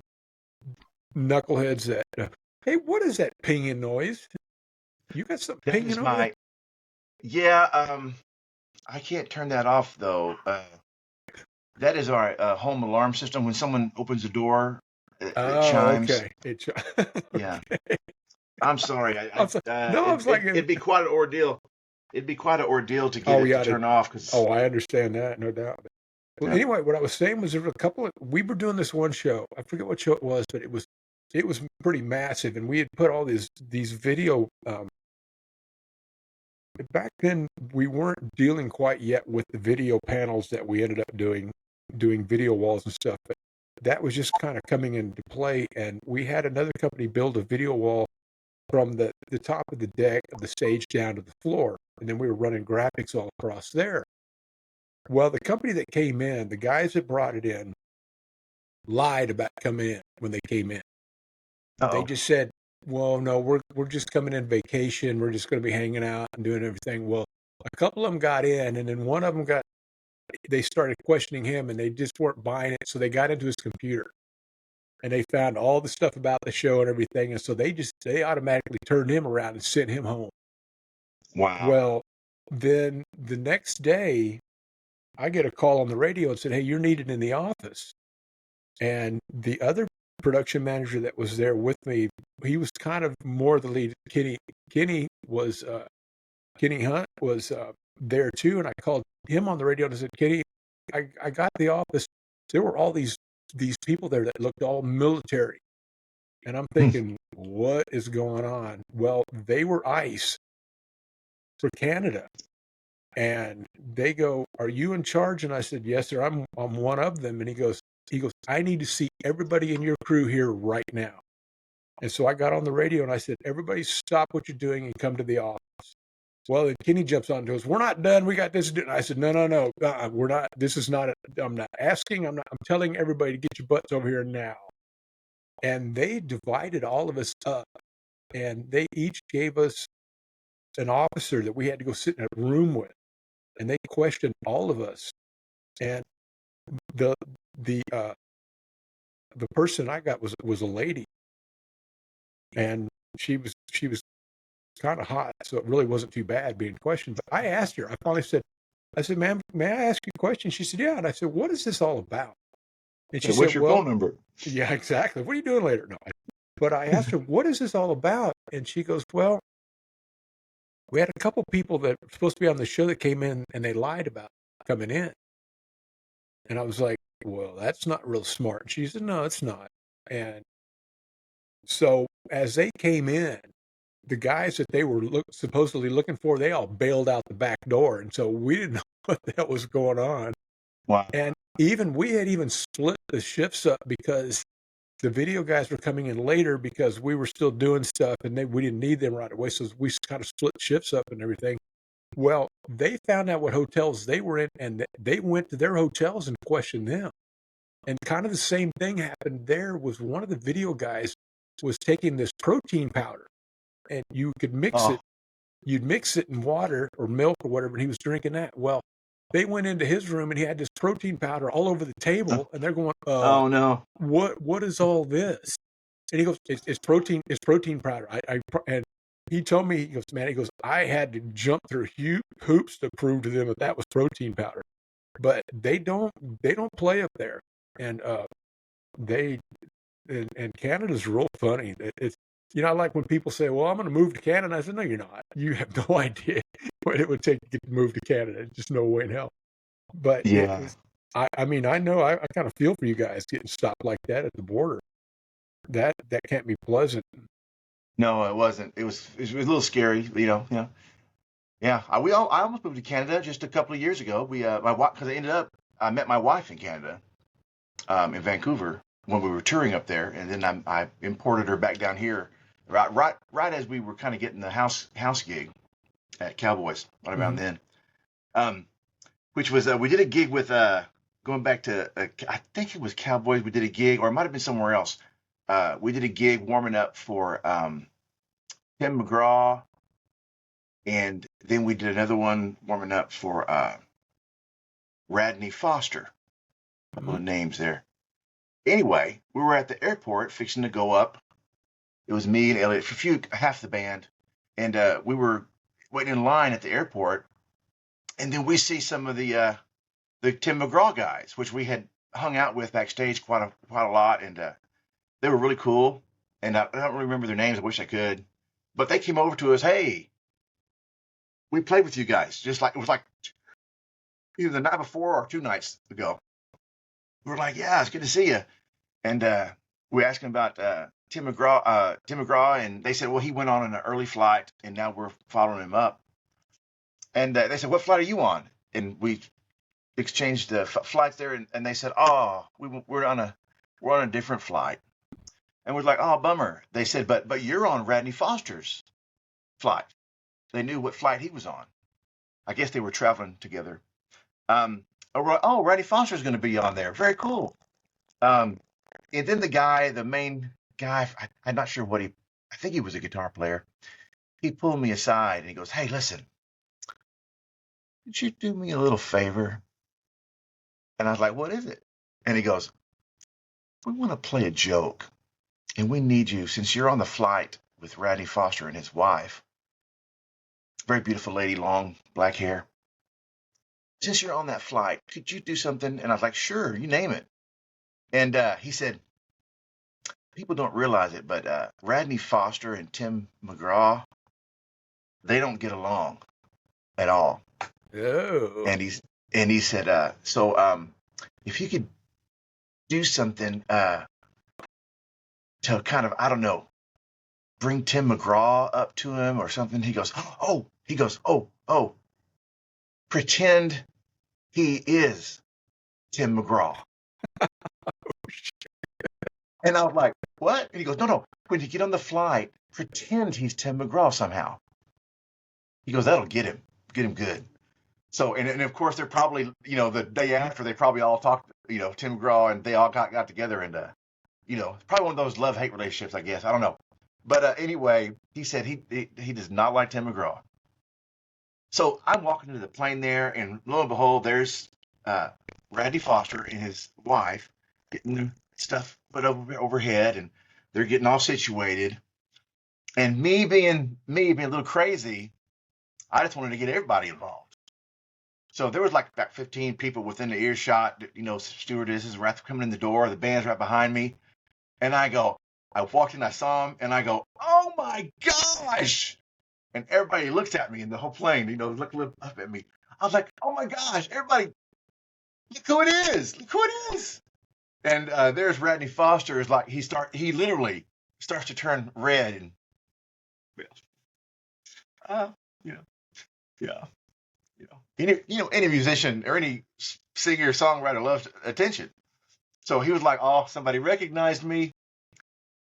Speaker 2: knuckleheads that, hey, what is that pinging noise? You got something
Speaker 3: That
Speaker 2: pinging
Speaker 3: is
Speaker 2: over there?
Speaker 3: yeah. I can't turn that off though. That is our home alarm system. When someone opens the door, it chimes.
Speaker 2: Okay.
Speaker 3: Yeah. I'm sorry.
Speaker 2: I was like, no, I was like,
Speaker 3: it'd be quite an ordeal. It'd be quite an ordeal to get it to turn off.
Speaker 2: I understand that, no doubt. Well, anyway, what I was saying was there were a couple of, we were doing this one show. I forget what show it was, but it was pretty massive, and we had put all these video. Back then, we weren't dealing quite yet with the video panels that we ended up doing video walls and stuff. But that was just kind of coming into play, and we had another company build a video wall from the top of the deck of the stage down to the floor, and then we were running graphics all across there. Well, the company that came in, the guys that brought it in, lied about coming in when they came in.
Speaker 3: Uh-oh.
Speaker 2: They just said, well, no, we're just coming in vacation. We're just going to be hanging out and doing everything. Well, a couple of them got in, and then one of them they started questioning him, and they just weren't buying it. So they got into his computer, and they found all the stuff about the show and everything. And so they automatically turned him around and sent him home.
Speaker 3: Wow.
Speaker 2: Well, then the next day, I get a call on the radio and said, hey, you're needed in the office. And the other production manager that was there with me, he was kind of more the lead. Kenny Hunt was there too. And I called him on the radio and I said, Kenny, I got the office. There were all these people there that looked all military. And I'm thinking, what is going on? Well, they were ICE for Canada. And they go, are you in charge? And I said, yes, sir. I'm one of them. And he goes, I need to see everybody in your crew here right now. And so I got on the radio and I said, everybody stop what you're doing and come to the office. Well, then Kenny jumps on and goes, we're not done. We got this to do. And I said, no. We're not. This is not. I'm not asking. I'm telling everybody to get your butts over here now. And they divided all of us up. And they each gave us an officer that we had to go sit in a room with. And they questioned all of us. And the person I got was a lady, and she was kind of hot, so it really wasn't too bad being questioned. But I asked her. I finally said, ma'am, may I ask you a question? She said, yeah. And I said, what is this all about? And she said,
Speaker 3: what's your phone number?
Speaker 2: Yeah, exactly. What are you doing later? No. But I asked her, what is this all about? And she goes, well, we had a couple people that were supposed to be on the show that came in and they lied about coming in. And I was like, well, that's not real smart. And she said, no, it's not. And so as they came in, the guys that they were supposedly looking for, they all bailed out the back door. And so we didn't know what the hell was going on.
Speaker 3: Wow.
Speaker 2: And we had split the shifts up because the video guys were coming in later because we were still doing stuff and we didn't need them right away. So we kind of split shifts up and everything. Well, they found out what hotels they were in, and they went to their hotels and questioned them. And kind of the same thing happened there. Was one of the video guys was taking this protein powder, and you could mix it. You'd mix it in water or milk or whatever, and he was drinking that. Well, they went into his room, and he had this protein powder all over the table, and they're going,
Speaker 3: "Oh no,
Speaker 2: what is all this?" And he goes, "It's protein powder." And he told me, he goes, man, I had to jump through hoops to prove to them that was protein powder. But they don't play up there. And and Canada's real funny. It's, I like when people say, well, I'm going to move to Canada. I said, no, you're not. You have no idea what it would take to move to Canada. Just no way in hell. But yeah, I mean, I know I kind of feel for you guys getting stopped like that at the border. That can't be pleasant.
Speaker 3: No, it wasn't. It was a little scary, Yeah. I almost moved to Canada just a couple of years ago. Because I met my wife in Canada, in Vancouver when we were touring up there, and then I imported her back down here right as we were kind of getting the house gig at Cowboys right around then. Which was we did a gig with going back to I think it was Cowboys. We did a gig, or it might have been somewhere else. We did a gig warming up for Tim McGraw, and then we did another one warming up for Radney Foster. A couple of names there. Anyway, we were at the airport fixing to go up. It was me and Elliot, half the band, and we were waiting in line at the airport, and then we see some of the Tim McGraw guys, which we had hung out with backstage quite a lot, and they were really cool. And I don't really remember their names. I wish I could, but they came over to us. Hey, we played with you guys. It was like either the night before or 2 nights ago. We were like, yeah, it's good to see you. And we asked them about Tim McGraw, and they said, well, he went on an early flight, and now we're following him up. And they said, what flight are you on? And we exchanged the flights there, and they said, oh, we're on a different flight. And we're like, oh, bummer. They said, but you're on Radney Foster's flight. They knew what flight he was on. I guess they were traveling together. Oh, Radney Foster's going to be on there. Very cool. And then the main guy, I'm not sure I think he was a guitar player. He pulled me aside and he goes, hey, listen, could you do me a little favor? And I was like, what is it? And he goes, we want to play a joke. And we need you, since you're on the flight with Radney Foster and his wife, very beautiful lady, long black hair. Since you're on that flight, could you do something? And I was like, sure, you name it. And he said, people don't realize it, but Radney Foster and Tim McGraw, they don't get along at all.
Speaker 2: Oh.
Speaker 3: And he said, so if you could do something to kind of, I don't know, bring Tim McGraw up to him or something. He goes, oh, pretend he is Tim McGraw. And I was like, what? And he goes, no, when you get on the flight, pretend he's Tim McGraw somehow. He goes, that'll get him good. So, and of course, they're probably, the day after, they probably all talked, Tim McGraw, and they all got together, and, probably one of those love-hate relationships, I guess. I don't know. But anyway, he said he does not like Tim McGraw. So I'm walking into the plane there, and lo and behold, there's Radney Foster and his wife getting their stuff put overhead, and they're getting all situated. And me being a little crazy, I just wanted to get everybody involved. So there was like about 15 people within the earshot, stewardesses right coming in the door, the band's right behind me. And I walked in, I saw him, and I go, oh my gosh! And everybody looks at me in the whole plane, look up at me. I was like, oh my gosh, everybody, look who it is! Look who it is! And there's Radney Foster. Is like he literally starts to turn red, and any musician or any singer songwriter loves attention. So he was like, oh, somebody recognized me.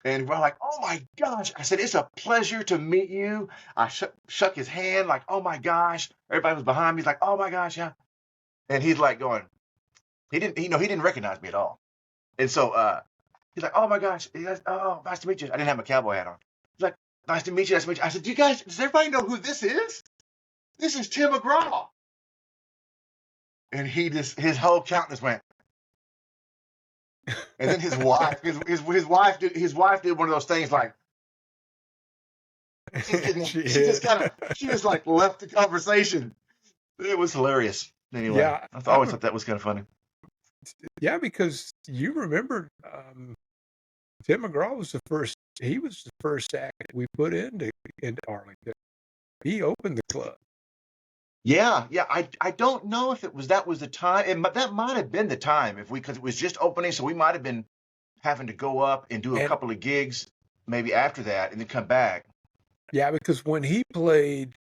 Speaker 3: And we're like, oh my gosh. I said, it's a pleasure to meet you. I shook his hand like, oh my gosh. Everybody was behind me. He's like, oh my gosh, yeah. And he's like going, he didn't recognize me at all. And so he's like, oh my gosh. Oh, nice to meet you. I didn't have my cowboy hat on. He's like, nice to meet you. Nice to meet you. I said, does everybody know who this is? This is Tim McGraw. And his whole countenance went. And then his wife did one of those things like she just like left the conversation. It was hilarious. Anyway, yeah, I always thought that was kind of funny.
Speaker 2: Yeah, because you remember Tim McGraw was the first act we put into Arlington. He opened the club.
Speaker 3: Yeah. I don't know if that was the time. That might have been the time because it was just opening, so we might have been having to go up and do a couple of gigs maybe after that and then come back.
Speaker 2: Yeah, because when he played,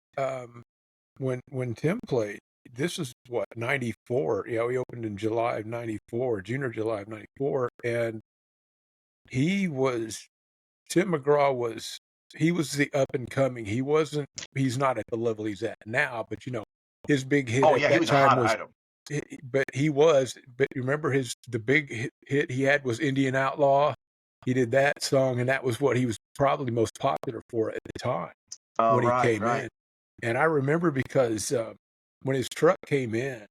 Speaker 2: when Tim played, this is what, 94. He opened in July of 94, June or July of 94, and Tim McGraw was the up and coming. He's not at the level he's at now, but his big hit
Speaker 3: Oh
Speaker 2: at
Speaker 3: yeah, he
Speaker 2: that
Speaker 3: was a
Speaker 2: time
Speaker 3: hot
Speaker 2: was.
Speaker 3: item.
Speaker 2: But remember the big hit he had was Indian Outlaw. He did that song, and that was what he was probably most popular for at the time
Speaker 3: Oh
Speaker 2: when he
Speaker 3: right,
Speaker 2: came
Speaker 3: right.
Speaker 2: in. And I remember because when his truck came in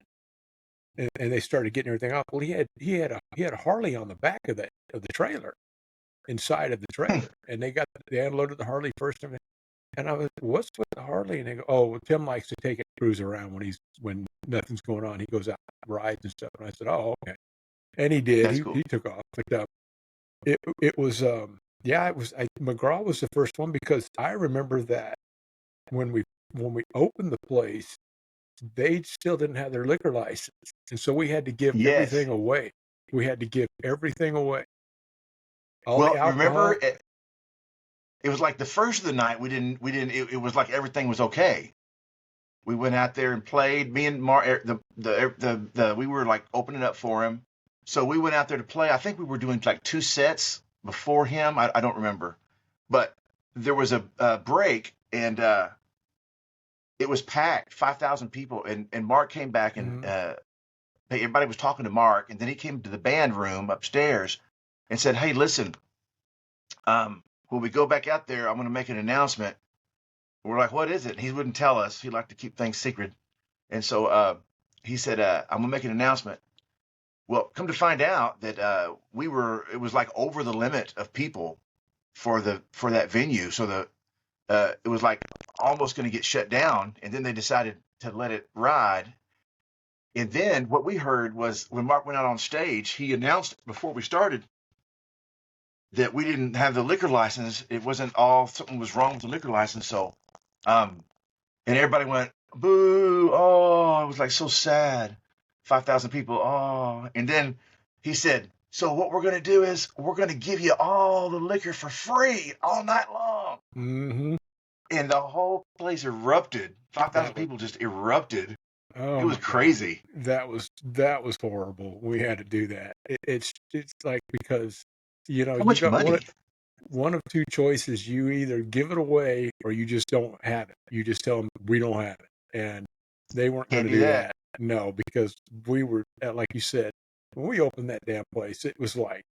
Speaker 2: and they started getting everything off, well, he had a Harley on the back of the trailer, inside of the trailer, and they unloaded the Harley first, and I was, what's with the Harley? And they go, oh, well, Tim likes to take it cruise around when nothing's going on. He goes out rides and stuff. And I said, oh, okay. And he did.
Speaker 3: That's
Speaker 2: He
Speaker 3: cool.
Speaker 2: he took off. But it was McGraw was the first one, because I remember that when we opened the place, they still didn't have their liquor license, and so we had to give
Speaker 3: Yes.
Speaker 2: everything away. We had to give everything away. All the
Speaker 3: Well, remember
Speaker 2: alcohol.
Speaker 3: it was like the first of the night we didn't it was like everything was okay. We went out there and played. Me and Mark, the we were like opening up for him. So we went out there to play. I think we were doing like 2 sets before him. I don't remember, but there was a break, and it was packed, 5,000 people, and Mark came back, and everybody was talking to Mark, and then he came to the band room upstairs and said, "Hey, listen, when we go back out there, I'm going to make an announcement." We're like, "What is it?" He wouldn't tell us. He liked to keep things secret. And so he said, "I'm going to make an announcement." Well, come to find out that it was like over the limit of people for that venue. So it was like almost going to get shut down. And then they decided to let it ride. And then what we heard was when Mark went out on stage, he announced before we started that we didn't have the liquor license. It wasn't something was wrong with the liquor license. So, and everybody went, boo. Oh, it was like so sad. 5,000 people. Oh, and then he said, so what we're going to do is we're going to give you all the liquor for free all night long.
Speaker 2: Mm-hmm.
Speaker 3: And the whole place erupted. 5,000 people just erupted.
Speaker 2: Oh,
Speaker 3: it was crazy.
Speaker 2: God. That was horrible. We had to do that. It's like, because you
Speaker 3: much
Speaker 2: got
Speaker 3: money?
Speaker 2: one of two choices. You either give it away or you just don't have it. You just tell them we don't have it, and they weren't going to do that. No, because we were, like you said, when we opened that damn place, it was like,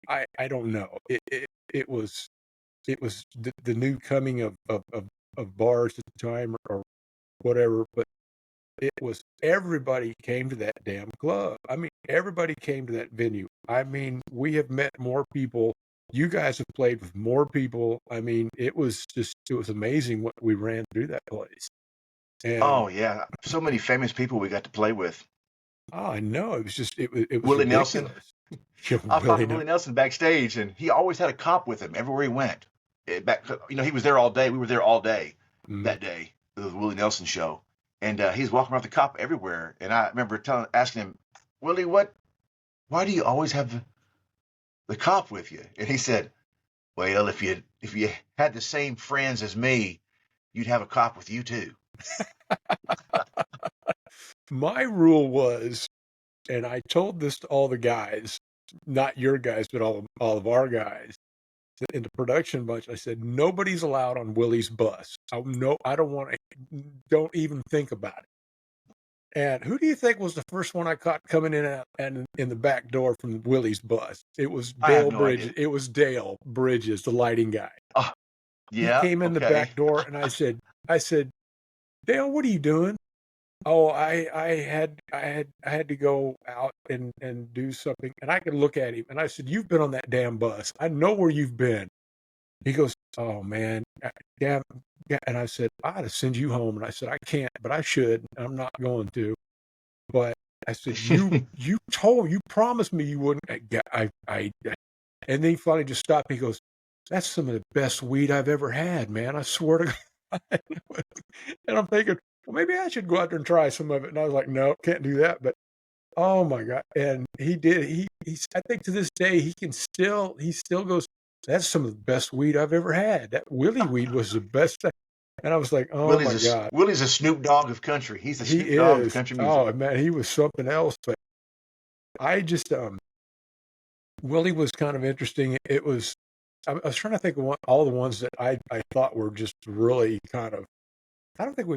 Speaker 2: I don't know. It was the new coming of bars at the time, or whatever, but it was, everybody came to that damn club. I mean, everybody came to that venue. I mean, we have met more people. You guys have played with more people. I mean, it was amazing what we ran through that place. And,
Speaker 3: oh yeah, so many famous people we got to play with.
Speaker 2: Oh, I know. It was
Speaker 3: Willie
Speaker 2: ridiculous.
Speaker 3: Nelson. I talked to Willie Nelson backstage, and he always had a cop with him everywhere he went. He was there all day. We were there all day that day. It was the Willie Nelson show, and he's walking around with the cop everywhere. And I remember asking him, Willie, why do you always have the cop with you? And he said, well, if you had the same friends as me, you'd have a cop with you too.
Speaker 2: My rule was, and I told this to all the guys, not your guys, but all of our guys in the production bunch. I said, nobody's allowed on Willie's bus. I don't want to, don't even think about it. And who do you think was the first one I caught coming in and in the back door from Willie's bus? It was Dale Bridges. It was Dale Bridges, the lighting guy.
Speaker 3: Oh, yeah.
Speaker 2: He came in the back door, and I said, Dale, what are you doing? Oh, I had to go out and do something, and I could look at him, and I said, "You've been on that damn bus. I know where you've been." He goes, "Oh man, damn." And I said, "I ought to send you home." And I said, "I can't, but I should. I'm not going to." But I said, "You promised me you wouldn't." And then he finally just stopped. He goes, "That's some of the best weed I've ever had, man. I swear to God." And I'm thinking, well, maybe I should go out there and try some of it. And I was like, no, can't do that. But oh my God. And he did. I think to this day, he still goes, that's some of the best weed I've ever had. That Willie weed was the best. And I was like, oh my God.
Speaker 3: Willie's a Snoop Dogg of country. He's the Snoop Dogg of country music.
Speaker 2: Oh man, he was something else. But I just, Willie was kind of interesting. It was I was trying to think of all the ones that I thought were just really kind of. I don't think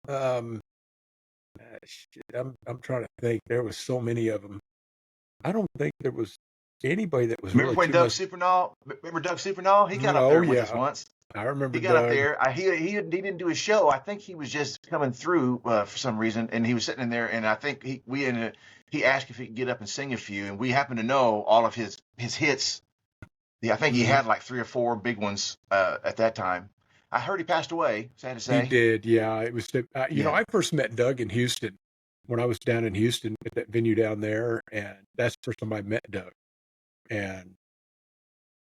Speaker 2: um, shit, I'm trying to think. There was so many of them. I don't think there was anybody that was
Speaker 3: Remember
Speaker 2: really
Speaker 3: when
Speaker 2: too
Speaker 3: Doug
Speaker 2: much.
Speaker 3: Supernall? Remember Doug Supernall? He got up
Speaker 2: Oh
Speaker 3: there with us
Speaker 2: yeah,
Speaker 3: once.
Speaker 2: I remember
Speaker 3: He got up
Speaker 2: Doug.
Speaker 3: there. He didn't do his show. I think he was just coming through for some reason, and he was sitting in there. And I think he asked if he could get up and sing a few, and we happened to know all of his hits. Yeah, I think he
Speaker 2: Mhm.
Speaker 3: had like 3 or 4 big ones at that time. I heard he passed away. Sad to
Speaker 2: He
Speaker 3: say.
Speaker 2: did, yeah. It was,
Speaker 3: Yeah.
Speaker 2: I first met Doug in Houston when I was down in Houston at that venue down there, and that's the first time I met Doug. And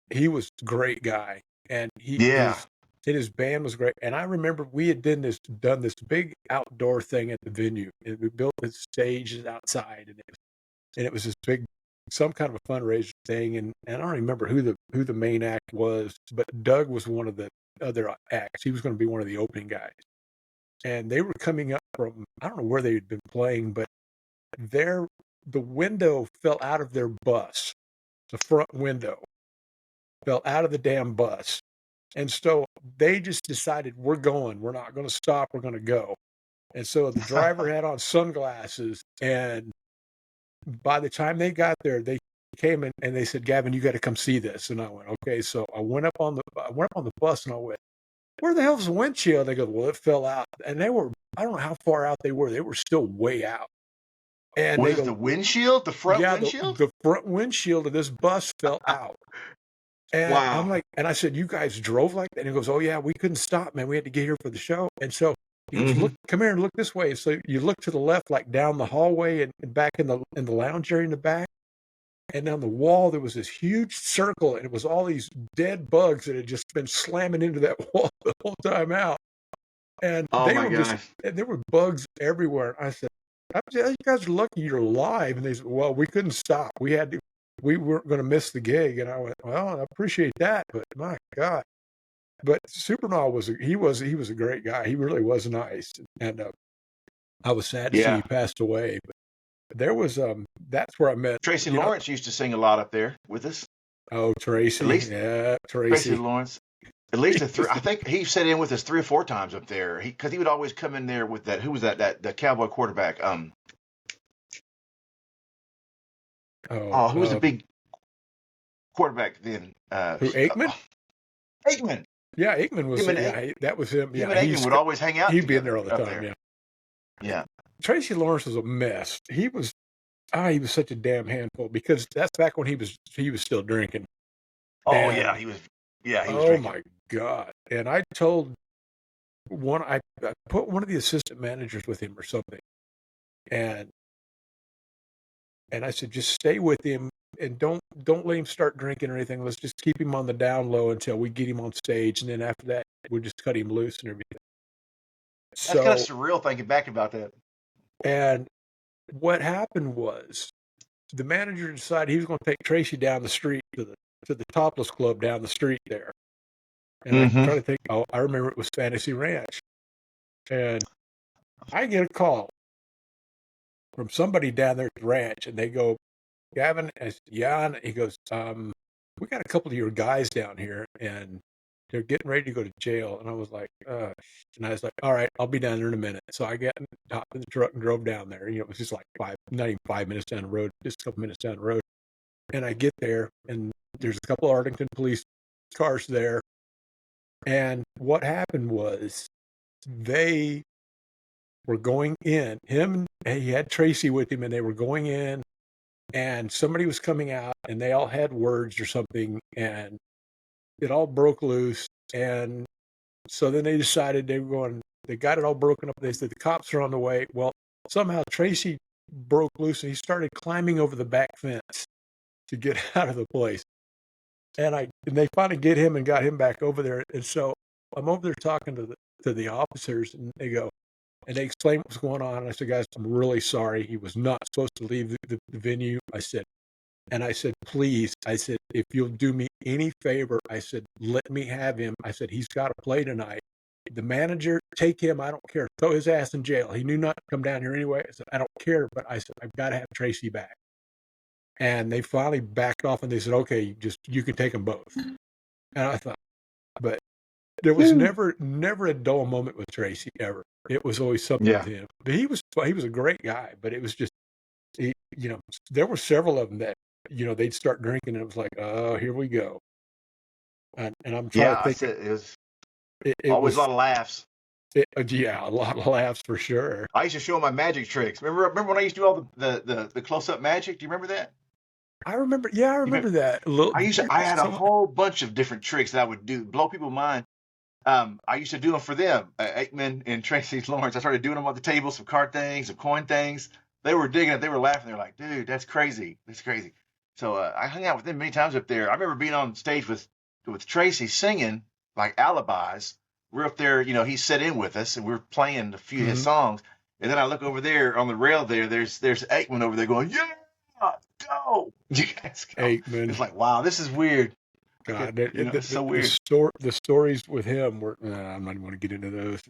Speaker 2: he was a great guy, and
Speaker 3: Yeah.
Speaker 2: his band was great. And I remember we had done this big outdoor thing at the venue, and we built this stage outside, and it was this big, some kind of a fundraiser thing. And I don't remember who the main act was, but Doug was one of the other acts. He was going to be one of the opening guys. And they were coming up from, I don't know where they had been playing, but the window fell out of their bus. The front window fell out of the damn bus. And so they just decided, we're not going to stop, we're going to go. And so the driver had on sunglasses, and by the time they got there, they came in and they said, Gavin, you got to come see this. And I went, okay. So I went up on the bus, and I went, where the hell's the windshield? They go, well, it fell out. And they were, I don't know how far out they were. They were still way out. And they
Speaker 3: Was it
Speaker 2: go,
Speaker 3: the windshield? The front
Speaker 2: yeah,
Speaker 3: windshield?
Speaker 2: the front windshield of this bus fell out. And I'm
Speaker 3: Wow.
Speaker 2: like, and I said, you guys drove like that? And he goes, oh yeah, we couldn't stop, man. We had to get here for the show. And so he goes,
Speaker 3: Mhm.
Speaker 2: look, come here and look this way. So you look to the left, like down the hallway and back in the lounge area in the back. And on the wall, there was this huge circle, and it was all these dead bugs that had just been slamming into that wall the whole time out. And
Speaker 3: Oh my gosh.
Speaker 2: there were bugs everywhere. I said, you guys are lucky you're alive. And they said, well, we couldn't stop. We weren't going to miss the gig. And I went, well, I appreciate that, but my God. But Supernaw he was a great guy. He really was nice. And I was sad to see
Speaker 3: Yeah.
Speaker 2: he passed away. But there was, that's where I met.
Speaker 3: Tracy Lawrence used to sing a lot up there with us.
Speaker 2: Oh, Tracy.
Speaker 3: At least
Speaker 2: Yeah,
Speaker 3: Tracy
Speaker 2: Tracy.
Speaker 3: Lawrence. At least I think he sat in with us 3 or 4 times up there. Because he would always come in there with that. Who was that? The Cowboy quarterback. Who was the big quarterback then?
Speaker 2: Who, Aikman?
Speaker 3: Aikman.
Speaker 2: Yeah, Aikman was. That was him.
Speaker 3: Him
Speaker 2: Yeah,
Speaker 3: and Aikman would always hang out.
Speaker 2: He'd be in there all the time.
Speaker 3: There.
Speaker 2: Yeah.
Speaker 3: Yeah.
Speaker 2: Tracy Lawrence was a mess. He was such a damn handful, because that's back when he was still drinking.
Speaker 3: Oh
Speaker 2: And-
Speaker 3: yeah, he was. Yeah, he was.
Speaker 2: Oh
Speaker 3: drinking.
Speaker 2: my God! And I told I put one of the assistant managers with him or something, and I said, just stay with him and don't let him start drinking or anything. Let's just keep him on the down low until we get him on stage, and then after that, we'll just cut him loose and everything.
Speaker 3: That's kind of surreal thinking back about that.
Speaker 2: And what happened was, the manager decided he was going to take Tracy down the street to the Topless Club down the street there. And I'm trying to think. Oh, I remember it was Fantasy Ranch. And I get a call from somebody down there at the ranch, and they go, Gavin, I said, yeah. And he goes, we got a couple of your guys down here, and they're getting ready to go to jail. And I was like, and I was like, all right, I'll be down there in a minute. So I got hopped in the truck and drove down there. It was just like not even 5 minutes down the road, just a couple minutes down the road. And I get there, and there's a couple of Arlington police cars there. And what happened was, they were going in. He had Tracy with him, and they were going in, and somebody was coming out, and they all had words or something, and it all broke loose. And so then they decided they got it all broken up. They said the cops are on the way. Well, somehow Tracy broke loose, and he started climbing over the back fence to get out of the place. And they finally get him and got him back over there. And so I'm over there talking to the officers, and they go, and they explain what's going on. And I said, guys, I'm really sorry. He was not supposed to leave the venue. I said, please, I said, if you'll do me any favor, I said, let me have him. I said, he's got to play tonight. The manager, take him. I don't care. Throw his ass in jail. He knew not to come down here anyway. I said, I don't care. But I said, I've got to have Tracy back. And they finally backed off and they said, okay, you can take them both. And I thought, but there was never a dull moment with Tracy ever. It was always something with him. But he was a great guy, but it was just, there were several of them that, they'd start drinking and it was like, oh, here we go. And I'm trying to think.
Speaker 3: It was
Speaker 2: it
Speaker 3: always
Speaker 2: was,
Speaker 3: a lot of laughs.
Speaker 2: A lot of laughs for sure.
Speaker 3: I used to show my magic tricks. Remember when I used to do all the close-up magic? Do you remember that?
Speaker 2: I remember. Yeah, I remember that.
Speaker 3: I had a whole bunch of different tricks that I would do, blow people's mind. I used to do them for them, Aikman and Tracy Lawrence. I started doing them on the table, some card things, some coin things. They were digging it. They were laughing. They were like, dude, that's crazy. That's crazy. So I hung out with them many times up there. I remember being on stage with Tracy singing like alibis. We're up there, he sat in with us and we're playing a few of his songs. And then I look over there on the rail there. There's Aikman over there going, yeah, go. You guys go.
Speaker 2: Aikman.
Speaker 3: It's like, wow, this is weird.
Speaker 2: God,
Speaker 3: it's so weird.
Speaker 2: The stories with him were, I'm not even going to get into those.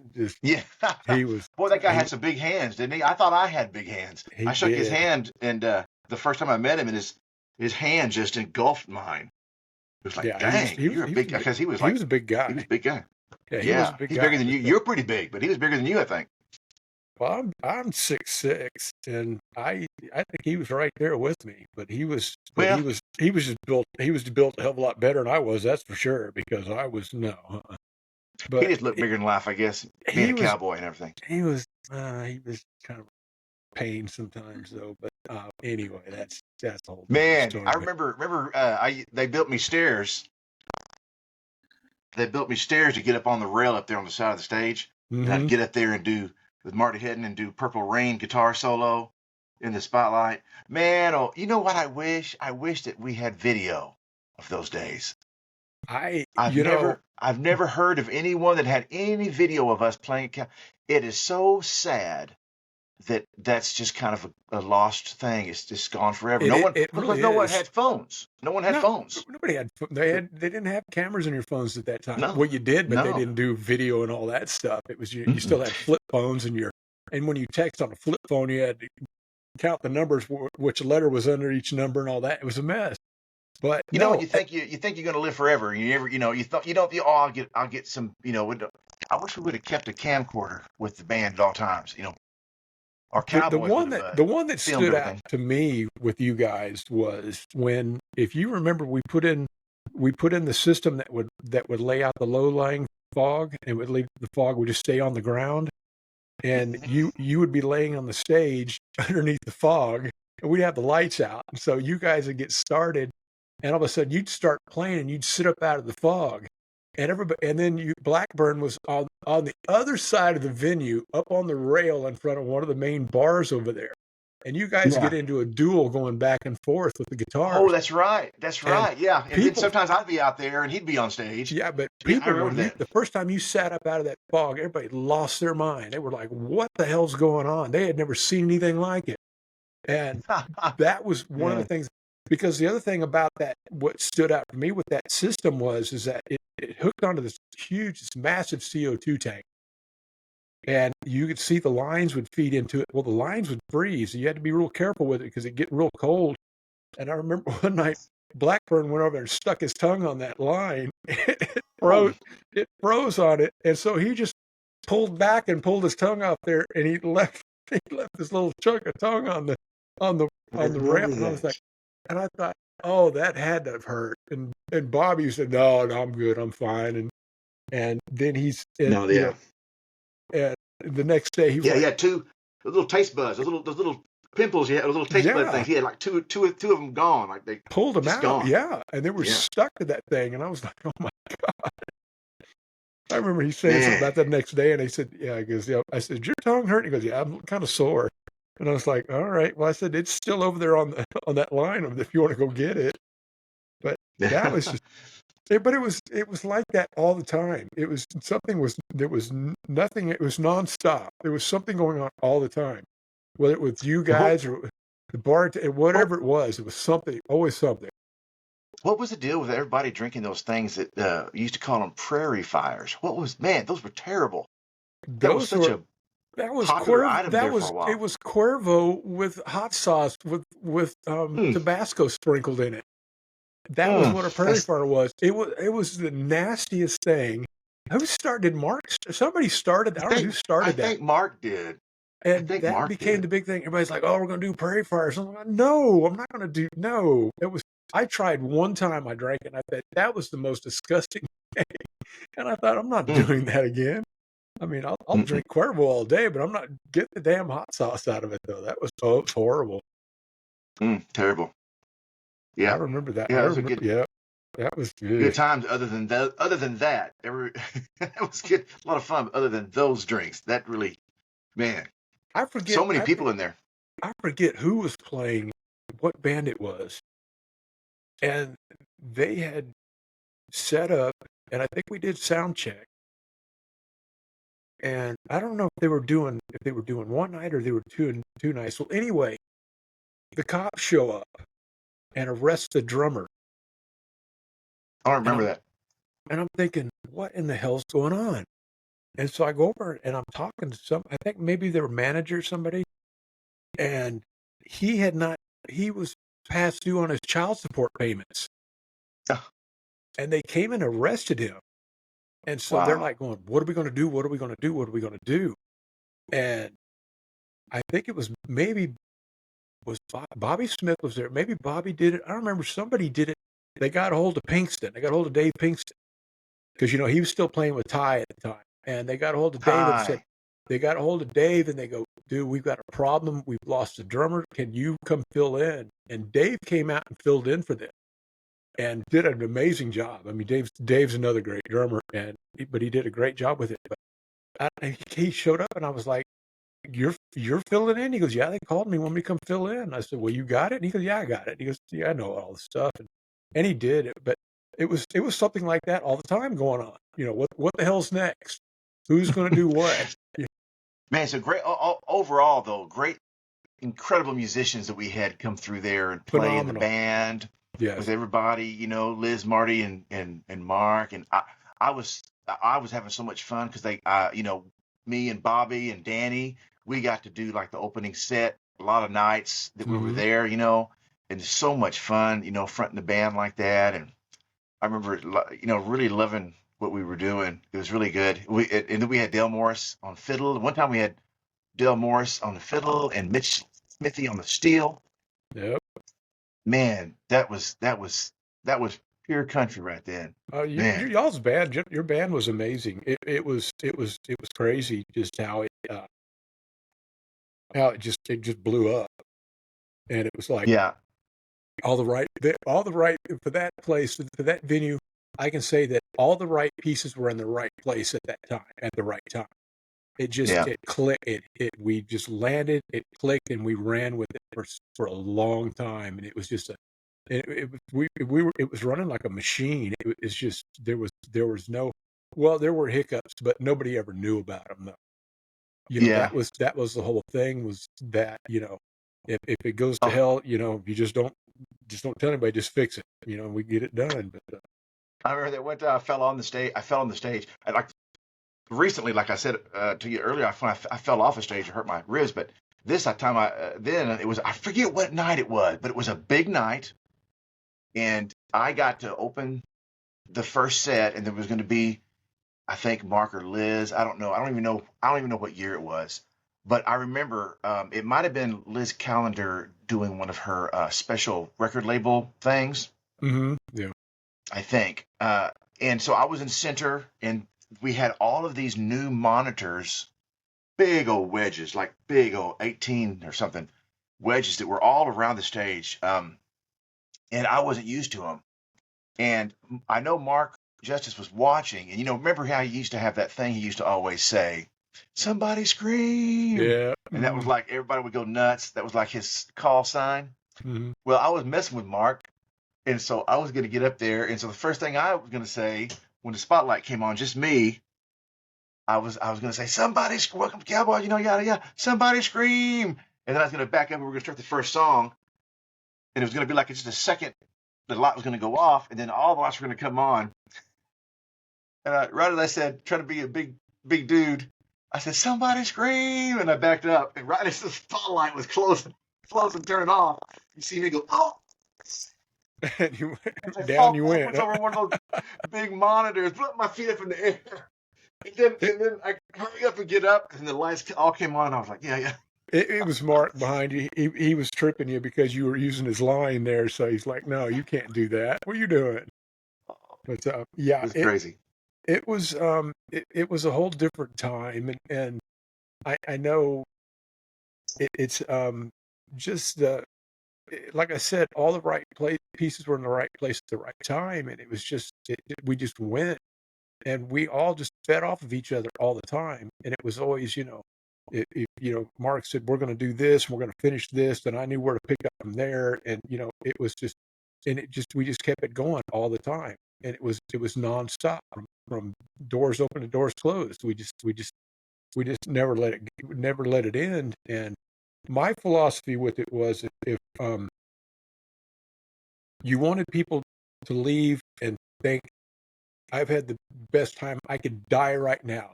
Speaker 2: He was.
Speaker 3: Boy, that guy had some big hands, didn't he? I thought I had big hands. I shook his hand, and the first time I met him, and his hand just engulfed mine. It was like, dang, you're a big guy. Because he was a big guy. He was a big guy.
Speaker 2: Yeah, was a big guy.
Speaker 3: He's bigger than you. You're pretty big, but he was bigger than you, I think.
Speaker 2: Well, I'm 6'6", and I think he was right there with me. But he was just built. He was built a hell of a lot better than I was. That's for sure. Because I was no.
Speaker 3: But he just looked bigger than life, I guess. Being a cowboy and everything.
Speaker 2: He was kind of a pain sometimes, though. But anyway, that's the whole story.
Speaker 3: I remember. They built me stairs. They built me stairs to get up on the rail up there on the side of the stage.
Speaker 2: Mm-hmm.
Speaker 3: And I'd get up there and do with Marty Hinton and do Purple Rain guitar solo in the spotlight. Man, you know what I wish? I wish that we had video of those days. I've never heard of anyone that had any video of us playing. It is so sad that that's just kind of a lost thing. It's just gone forever. No one had phones. No one had phones.
Speaker 2: Nobody had. They didn't have cameras in your phones at that time.
Speaker 3: No,
Speaker 2: well, you did, but they didn't do video and all that stuff. It was you still had flip phones, and when you text on a flip phone, you had to count the numbers, which letter was under each number, and all that. It was a mess. But
Speaker 3: you think you're going to live forever. I'll get some. I wish we would have kept a camcorder with the band at all times. Our
Speaker 2: the one that stood out to me with you guys was when, if you remember, we put in the system that would lay out the low-lying fog, and the fog would just stay on the ground, and you would be laying on the stage underneath the fog, and we'd have the lights out, and so you guys would get started, and all of a sudden you'd start playing, and you'd sit up out of the fog. And then Blackburn was on the other side of the venue, up on the rail in front of one of the main bars over there. And you guys get into a duel going back and forth with the guitar.
Speaker 3: Oh, that's right. That's right. Yeah. And then sometimes I'd be out there and he'd be on stage.
Speaker 2: Yeah, but the first time you sat up out of that fog, everybody lost their mind. They were like, what the hell's going on? They had never seen anything like it. And that was one of the things. Because the other thing about that, what stood out for me with that system is that it hooked onto this massive CO2 tank. And you could see the lines would feed into it. Well, the lines would freeze. You had to be real careful with it because it'd get real cold. And I remember one night, Blackburn went over there and stuck his tongue on that line. It froze on it. And so he just pulled back and pulled his tongue off there, and he left this little chunk of tongue on the rail. And I was like, and I thought, oh, that had to have hurt. And Bobby said, no, I'm good, I'm fine. And then and the next day he
Speaker 3: had two little taste buds, those little pimples he had, those little taste bud things. He had like two of them gone, like they
Speaker 2: pulled them out.
Speaker 3: Gone.
Speaker 2: Yeah, and they were stuck to that thing, and I was like, oh my God. I remember he saying something about that next day, and he said, he goes, I said, did your tongue hurt? He goes, yeah, I'm kind of sore. And I was like, all right. Well, I said, it's still over there on that line if you want to go get it. But that was just, but it was like that all the time. There was nothing. It was nonstop. There was something going on all the time, whether it was you guys or the bar, whatever it was something, always something.
Speaker 3: What was the deal with everybody drinking those things that you used to call them prairie fires? Those were terrible. That was such a
Speaker 2: That was
Speaker 3: popular item there for a while.
Speaker 2: It was Cuervo with hot sauce with
Speaker 3: Mm,
Speaker 2: Tabasco sprinkled in it. That was what a prairie
Speaker 3: that's,
Speaker 2: fire was. It was the nastiest thing. Who started Mark? Somebody started. I don't know who
Speaker 3: I
Speaker 2: started that.
Speaker 3: think Mark did. I
Speaker 2: And
Speaker 3: think
Speaker 2: that
Speaker 3: Mark
Speaker 2: became
Speaker 3: did.
Speaker 2: the big thing. Everybody's like, "Oh, we're going to do prairie fires." I'm like, "No, I'm not going to do." No, it was. I tried one time. I drank it. And I thought that was the most disgusting thing. And I thought, I'm not
Speaker 3: Mm,
Speaker 2: doing that again. I mean, I'll
Speaker 3: mm-mm,
Speaker 2: drink Cuervo all day, but I'm not getting the damn hot sauce out of it though. That was it was horrible.
Speaker 3: terrible.
Speaker 2: I
Speaker 3: Yeah,
Speaker 2: remember that. I
Speaker 3: yeah, those are
Speaker 2: remember.
Speaker 3: good.
Speaker 2: Yeah, that was
Speaker 3: Good
Speaker 2: good.
Speaker 3: times. Other than that, that was good. A lot of fun. But other than those drinks, that really, man,
Speaker 2: I forget.
Speaker 3: so many people in there.
Speaker 2: I forget who was playing, what band it was, and they had set up, and I think we did sound check. And I don't know if they were doing one night or they were two nights. Well, anyway, the cops show up and arrest the drummer,
Speaker 3: I don't
Speaker 2: and
Speaker 3: remember that.
Speaker 2: I'm thinking, what in the hell's going on? And so I go over and I'm talking to I think maybe their manager or somebody, and he had not, he was past due on his child support payments,
Speaker 3: Oh,
Speaker 2: and they came and arrested him. And so they're
Speaker 3: wow.
Speaker 2: like going, what are we going to do? What are we going to do? What are we going to do? And I think it was maybe was Bobby Smith was there. Maybe Bobby did it. I don't remember. Somebody did it. They got a hold of Pinkston. They got a hold of Dave Pinkston because, he was still playing with Ty at the time. And they got a hold of Dave and said,
Speaker 3: Hi.
Speaker 2: they got a hold of Dave and they go, dude, we've got a problem. We've lost a drummer. Can you come fill in? And Dave came out and filled in for them and did an amazing job. I mean, Dave's another great drummer, but he did a great job with it. But he showed up and I was like, you're filling in? He goes, yeah, they called me, want me to come fill in. I said, well, you got it? And he goes, yeah, I got it. He goes, yeah, I know all the stuff. And he did it, but it was something like that all the time going on. What the hell's next? Who's going to do what? Yeah,
Speaker 3: Man, so great. Overall, though, great, incredible musicians that we had come through there and play in the
Speaker 2: phenomenal.
Speaker 3: band with
Speaker 2: Yes.
Speaker 3: everybody. Liz, Marty, and Mark. And I was I was having so much fun because me and Bobby and Danny, we got to do like the opening set a lot of nights that we were
Speaker 2: Hmm.
Speaker 3: there. And so much fun. Fronting the band like that. And I remember, really loving what we were doing. It was really good. And then we had Dale Morris on fiddle. One time we had Dale Morris on the fiddle and Mitch Smithy on the steel.
Speaker 2: Yep.
Speaker 3: Man, that was pure country right then. Man,
Speaker 2: Y'all's band, your band was amazing. It was crazy just how it just blew up, and it was like
Speaker 3: yeah,
Speaker 2: all the right for that place, for that venue. I can say that all the right pieces were in the right place at that time, at the right time.
Speaker 3: yeah,
Speaker 2: It clicked. We just landed. It clicked, and we ran with it for a long time. And it was just it was running like a machine. It's just there was no, well, there were hiccups, but nobody ever knew about them though.
Speaker 3: yeah.
Speaker 2: That was the whole thing, was that, if it goes to
Speaker 3: Oh,
Speaker 2: hell, you just don't tell anybody, just fix it. We get it done. But
Speaker 3: I remember that one time I fell on the stage. I fell on the stage. I like recently, like I said to you earlier, I fell off the stage and hurt my ribs. But this time, then it was, I forget what night it was, but it was a big night, and I got to open the first set, and there was going to be, I think, Mark or Liz. I don't know. I don't even know. I don't even know what year it was. But I remember it might have been Liz Callender doing one of her special record label things,
Speaker 2: yeah.
Speaker 3: I think. And so I was in center, and we had all of these new monitors, big old wedges, like big old 18 or something wedges that were all around the stage. And I wasn't used to them. And I know Mark Justice was watching, and remember how he used to have that thing he used to always say, "Somebody scream,"
Speaker 2: Yeah.
Speaker 3: and that was like everybody would go nuts. That was like his call sign.
Speaker 2: Mm-hmm.
Speaker 3: Well, I was messing with Mark, and so I was going to get up there, and so the first thing I was going to say when the spotlight came on, just me, I was going to say, "Somebody, welcome to Cowboy," yada yada. Somebody scream, and then I was going to back up, and we are going to start the first song, and it was going to be like just a second. The light was going to go off, and then all the lights were going to come on. And right as I said, trying to be a big dude, I said, somebody scream. And I backed up. And right as the spotlight was closing, turning off, you see me go, oh.
Speaker 2: And you
Speaker 3: And I
Speaker 2: down
Speaker 3: fall
Speaker 2: you went.
Speaker 3: backwards over one of those big monitors, put my feet up in the air. And then I hurry up and get up, and the lights all came on. I was like, yeah.
Speaker 2: It was Mark behind you. He was tripping you because you were using his line there. So he's like, "No, you can't do that. What are you doing?" But
Speaker 3: It
Speaker 2: yeah,
Speaker 3: was crazy.
Speaker 2: it was it was a whole different time, and I know it's just like I said, all the right pieces were in the right place at the right time, and it was just we just went, and we all just fed off of each other all the time, and it was always Mark said we're going to do this, we're going to finish this, and I knew where to pick up from there, and it was just, and it just we just kept it going all the time, and it was nonstop from doors open to doors closed. We just never let it end. And my philosophy with it was if you wanted people to leave and think I've had the best time, I could die right now,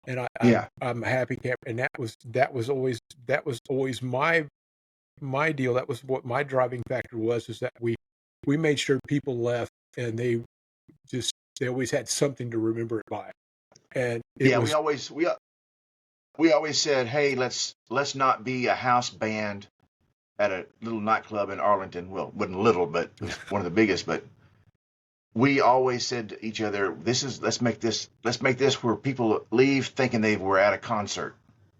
Speaker 2: and
Speaker 3: Yeah.
Speaker 2: I'm a happy camper. And that was always my deal. That was what my driving factor was, is that we made sure people left, and they always had something to remember it by. And it
Speaker 3: Yeah.
Speaker 2: was
Speaker 3: We always said, hey, let's not be a house band at a little nightclub in Arlington. Well, it wasn't little, but it was one of the biggest. But we always said to each other, let's make this where people leave thinking they were at a concert.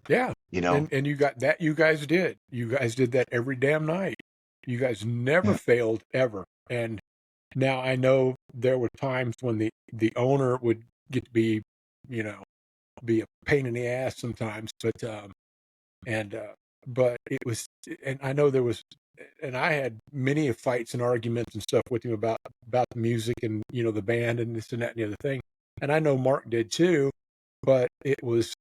Speaker 2: yeah.
Speaker 3: You know.
Speaker 2: And you got that. You guys did that every damn night. You guys never
Speaker 3: Yeah.
Speaker 2: failed ever. And now I know there were times when the owner would get to be, be a pain in the ass sometimes, but it was, and I know there was, and I had many fights and arguments and stuff with him about the music and the band and this and that and the other thing, and I know Mark did too, but it was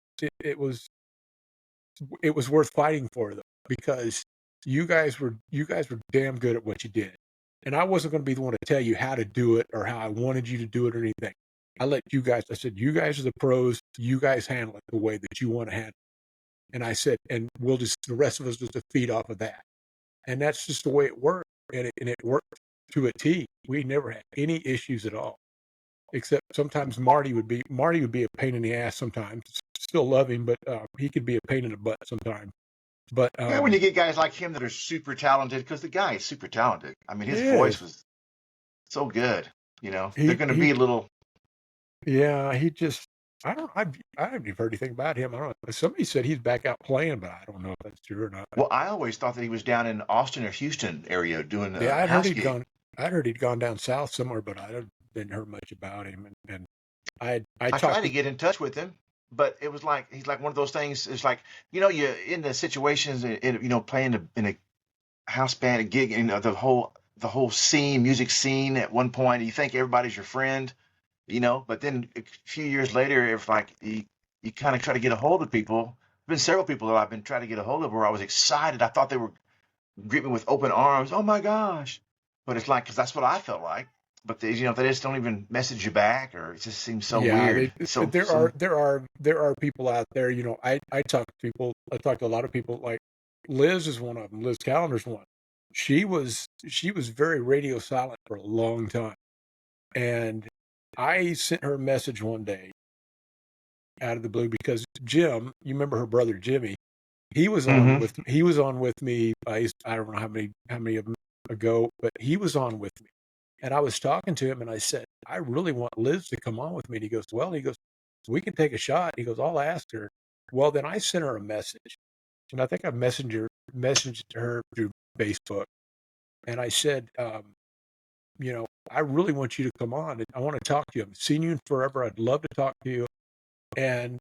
Speaker 2: worth fighting for, though, because you guys were damn good at what you did, and I wasn't going to be the one to tell you how to do it or how I wanted you to do it or anything. I said, you guys are the pros. You guys handle it the way that you want to handle it. And I said, and the rest of us just feed off of that. And that's just the way it worked. And it worked to a T. We never had any issues at all, except sometimes Marty would be a pain in the ass sometimes. Still love him, but he could be a pain in the butt sometimes. But
Speaker 3: Yeah, when you get guys like him that are super talented, because the guy is super talented. I mean, his
Speaker 2: he
Speaker 3: voice
Speaker 2: is.
Speaker 3: was so good. They're
Speaker 2: He
Speaker 3: going to
Speaker 2: he
Speaker 3: be a little.
Speaker 2: Yeah, he just, I haven't even heard anything about him. I don't know. Somebody said he's back out playing, but I don't know if that's true or not.
Speaker 3: Well, I always thought that he was down in Austin or Houston area doing
Speaker 2: Yeah,
Speaker 3: a house gig.
Speaker 2: I'd heard he'd gone down south somewhere, but didn't hear much about him. And I
Speaker 3: I tried
Speaker 2: talked
Speaker 3: to
Speaker 2: to,
Speaker 3: get in touch with him, but it was like he's like one of those things. It's like you're in the situations, playing in a house band, a gig, the whole scene, music scene. At one point, you think everybody's your friend, but then a few years later, it's like you kind of try to get a hold of people. There's been several people that I've been trying to get a hold of where I was excited. I thought they were greet me with open arms. Oh my gosh! But it's like because that's what I felt like. But they just don't even message you back, or it just seems so
Speaker 2: yeah,
Speaker 3: weird. So
Speaker 2: there are people out there. I talk to people. I talk to a lot of people. Like Liz is one of them. Liz Callender's one. She was very radio silent for a long time, and I sent her a message one day out of the blue because Jim, you remember her brother Jimmy,
Speaker 3: hmm
Speaker 2: he was on with me. I don't know how many of them ago, but he was on with me, and I was talking to him, and I said, I really want Liz to come on with me. And he goes, we can take a shot. He goes, I'll ask her. Well, then I sent her a message, and I think I messaged her through Facebook, and I said, I really want you to come on. I want to talk to you. I haven't seen you in forever. I'd love to talk to you. And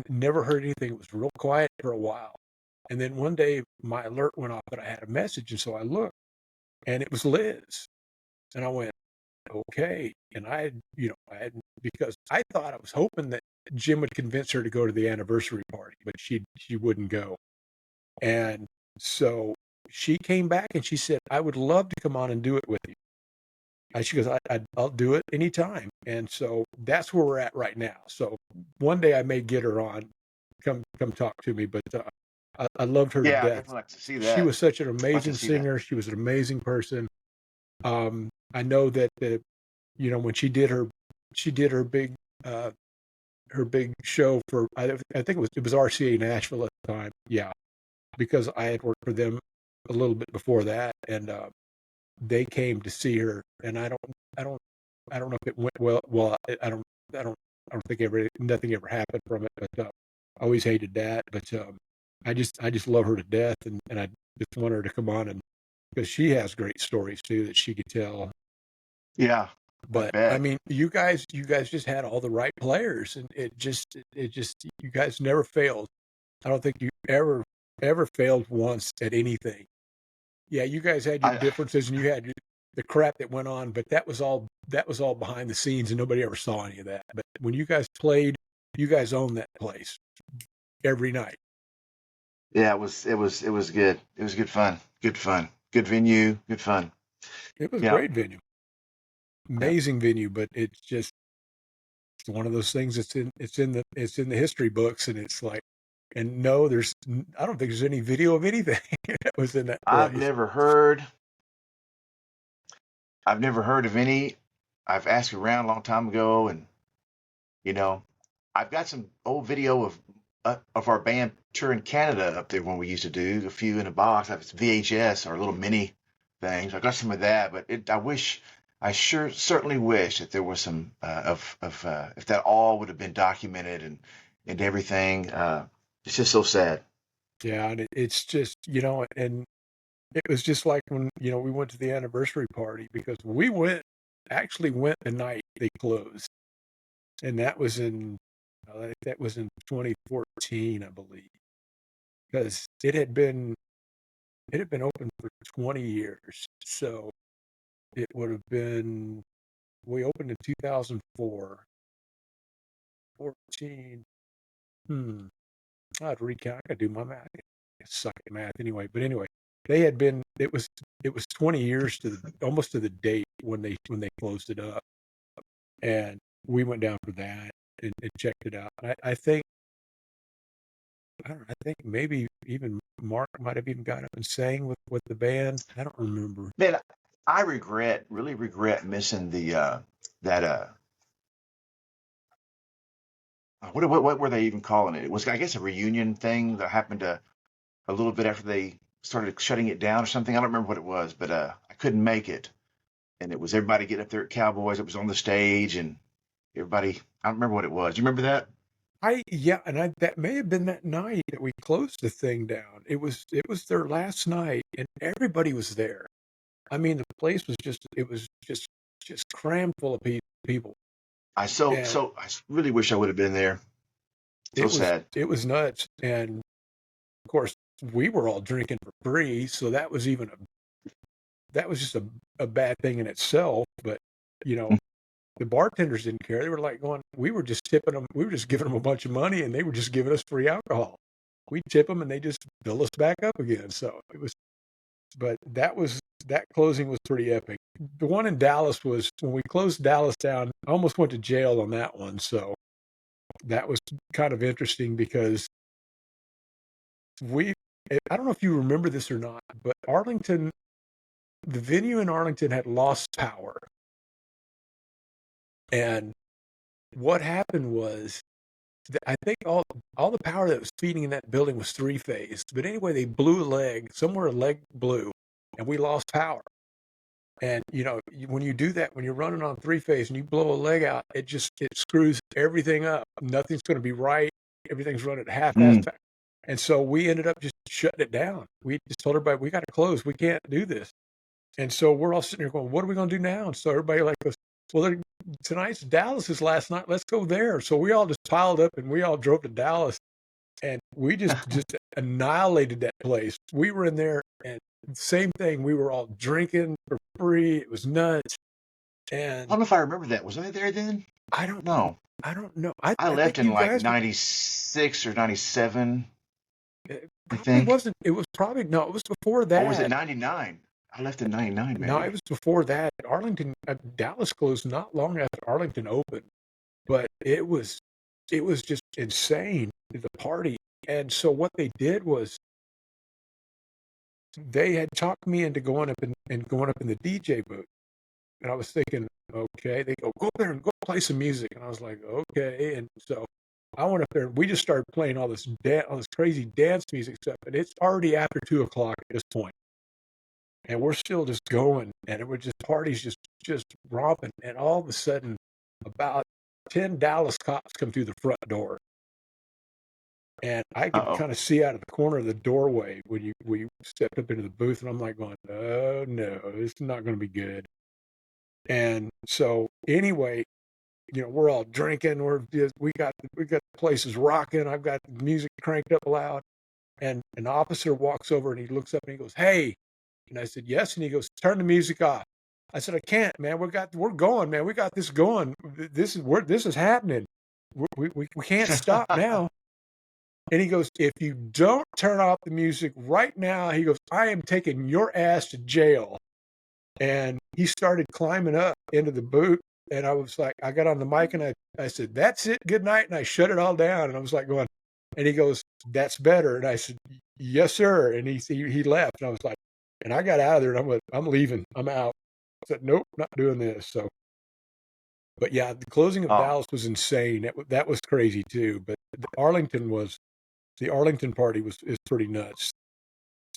Speaker 2: never heard anything. It was real quiet for a while. And then one day my alert went off that I had a message. And so I looked, and it was Liz. And I went, okay. And because I thought, I was hoping that Jim would convince her to go to the anniversary party, but she wouldn't go. And so she came back and she said, I would love to come on and do it with you. She goes, I'll do it anytime. And so that's where we're at right now. So one day I may get her on, come talk to me. But I loved her to
Speaker 3: Yeah, I
Speaker 2: death.
Speaker 3: definitely like to see
Speaker 2: She
Speaker 3: that.
Speaker 2: was such an
Speaker 3: Like to
Speaker 2: amazing
Speaker 3: see that.
Speaker 2: singer. She was an amazing person. I know that when she did her big uh, show for I think it was RCA Nashville at the time. Yeah, because I had worked for them a little bit before that, and they came to see her, and I don't know if it went well. Well, I don't I don't think nothing ever happened from it, but I always hated that. But I just love her to death, and I just want her to come on, and because she has great stories too that she could tell.
Speaker 3: Yeah, I
Speaker 2: But I
Speaker 3: bet.
Speaker 2: mean, you guys just had all the right players, and it just you guys never failed. I don't think you ever failed once at anything. Yeah, you guys had your
Speaker 3: I
Speaker 2: differences and you had the crap that went on, but that was all behind the scenes and nobody ever saw any of that. But when you guys played, you guys owned that place every night.
Speaker 3: yeah, it was good. It was good fun. Good fun. Good venue. Good fun.
Speaker 2: It was a
Speaker 3: Yeah.
Speaker 2: great venue,
Speaker 3: Yeah.
Speaker 2: amazing venue, but it's one of those things that's it's in the history books, and it's like, and no, I don't think there's any video of anything that was in that
Speaker 3: I've
Speaker 2: place.
Speaker 3: never heard I've never heard of any. I've asked around a long time ago, and you know, I've got some old video of our band touring Canada up there when we used to do a few in a box. It's VHS or little mini things. I got some of that, but I certainly wish that there was some of if that all would have been documented and everything. It's just so sad.
Speaker 2: Yeah, and it's just, and it was just like when, we went to the anniversary party because actually went the night they closed. And that was in 2014, I believe, because it had been open for 20 years. So it would have been, we opened in 2004, 14. I'd recount. I could do my math. I suck at math anyway. But anyway, they had been. It was 20 years almost to the date when they closed it up, and we went down for that and checked it out. I think I don't know, I think maybe even Mark might have even got up and sang with the band. I don't remember.
Speaker 3: Man, I really regret missing the that what were they even calling it? It was, I guess, a reunion thing that happened a little bit after they started shutting it down or something. I don't remember what it was, but I couldn't make it, and it was everybody getting up there at Cowboys. It was on the stage, and everybody. I don't remember what it was. You remember that?
Speaker 2: Yeah, and that may have been that night that we closed the thing down. It was their last night, and everybody was there. I mean, the place was just crammed full of people, and
Speaker 3: I really wish I would have been there. So sad.
Speaker 2: it was nuts. And of course, we were all drinking for free, so that was just a bad thing in itself. But you know, the bartenders didn't care. They were like going, we were just tipping them, we were just giving them a bunch of money, and they were just giving us free alcohol. We tip them, and they just fill us back up again. So it was, but that closing was pretty epic. The one in Dallas was when we closed Dallas down. I almost went to jail on that one. So that was kind of interesting because I don't know if you remember this or not, but the venue in Arlington had lost power. And what happened was, I think all the power that was feeding in that building was three-phase. But anyway, they blew a leg. Somewhere a leg blew, and we lost power. And, when you do that, when you're running on three-phase and you blow a leg out, it screws everything up. Nothing's going to be right. Everything's running at half-assed.
Speaker 3: Mm.
Speaker 2: And so we ended up just shutting it down. We just told everybody, we got to close. We can't do this. And so we're all sitting here going, what are we going to do now? And so everybody goes, well, tonight's Dallas's last night. Let's go there. So we all just piled up and we all drove to Dallas, and we just annihilated that place. We were in there, and same thing. We were all drinking for free. It was nuts.
Speaker 3: I
Speaker 2: And
Speaker 3: don't know if I remember that. Was I there then?
Speaker 2: I don't
Speaker 3: No.
Speaker 2: I don't know. I
Speaker 3: I left
Speaker 2: think
Speaker 3: in
Speaker 2: you
Speaker 3: like
Speaker 2: guys
Speaker 3: 96 or 97,
Speaker 2: it
Speaker 3: I
Speaker 2: probably
Speaker 3: think.
Speaker 2: wasn't. It was probably no. It was before
Speaker 3: Or was it
Speaker 2: that.
Speaker 3: 99? I left in '99,
Speaker 2: No,
Speaker 3: maybe.
Speaker 2: it was before that. Dallas closed not long after Arlington opened, but it was just insane, the party. And so what they did was they had talked me into going up and going up in the DJ booth. And I was thinking, okay, they go there and go play some music. And I was like, okay. And so I went up there and we just started playing all this crazy dance music stuff. And it's already after 2:00 at this point. And we're still just going. And it was just parties just romping. And all of a sudden, about 10 Dallas cops come through the front door. And I could
Speaker 3: Uh-oh.
Speaker 2: kind of see out of the corner of the doorway when we stepped up into the booth. And I'm like going, oh, no, this is not going to be good. And so anyway, we're all drinking. We got the places rocking. I've got the music cranked up loud. And an officer walks over and he looks up and he goes, "Hey." And I said, "Yes." And he goes, "Turn the music off." I said, "I can't, man. We're going, man. We got this going. This is happening. We can't stop now." And he goes, "If you don't turn off the music right now," he goes, "I am taking your ass to jail." And he started climbing up into the booth. And I was like, I got on the mic and I said, "That's it. Good night." And I shut it all down. And I was like going, and he goes, "That's better." And I said, "Yes, sir." And he left. And I was like, and I got out of there and I went, "I'm leaving. I'm out." I said, "Nope, not doing this." So, but yeah, the closing of
Speaker 3: Oh,
Speaker 2: Dallas was insane. That was crazy too. But the Arlington party is pretty nuts.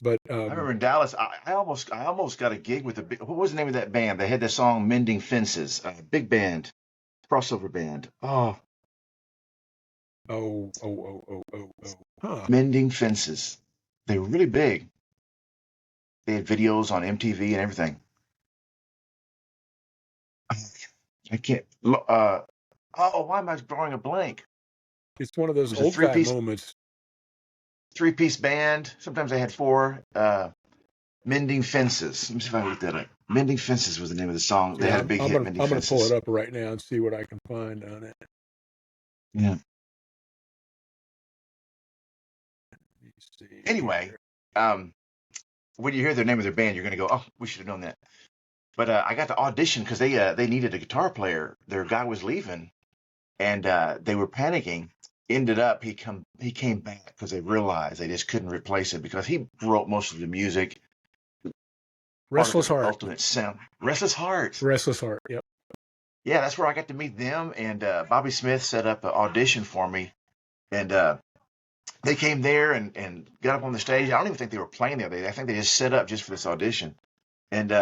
Speaker 2: But
Speaker 3: I remember in Dallas, I almost got a gig with what was the name of that band? They had that song "Mending Fences," big band, crossover band. Oh,
Speaker 2: huh.
Speaker 3: Mending Fences. They were really big. They had videos on MTV and everything. I can't. Oh, why am I drawing a blank?
Speaker 2: It's one of
Speaker 3: It
Speaker 2: those
Speaker 3: was a
Speaker 2: old guy moments.
Speaker 3: three-piece band. Sometimes they had four. Mending Fences. Let me see if I can look that up. Mending Fences was the name of the song. They
Speaker 2: Yeah,
Speaker 3: had a big
Speaker 2: I'm
Speaker 3: hit,
Speaker 2: gonna
Speaker 3: Mending
Speaker 2: I'm gonna pull it
Speaker 3: Fences.
Speaker 2: up right now and see what I can find on it.
Speaker 3: Yeah.
Speaker 2: Let me see
Speaker 3: Anyway,
Speaker 2: here.
Speaker 3: when you hear the name of their band, you're gonna go, "Oh, we should have known that." But I got to audition because they needed a guitar player. Their guy was leaving, and they were panicking. Ended up he came back because they realized they just couldn't replace it because he wrote most of the music, part of
Speaker 2: Restless
Speaker 3: their
Speaker 2: Heart.
Speaker 3: ultimate sound. Restless Heart.
Speaker 2: Restless Heart. Yep.
Speaker 3: Yeah, that's where I got to meet them. And Bobby Smith set up an audition for me, and they came there and got up on the stage. I don't even think they were playing there. I think they just set up just for this audition. And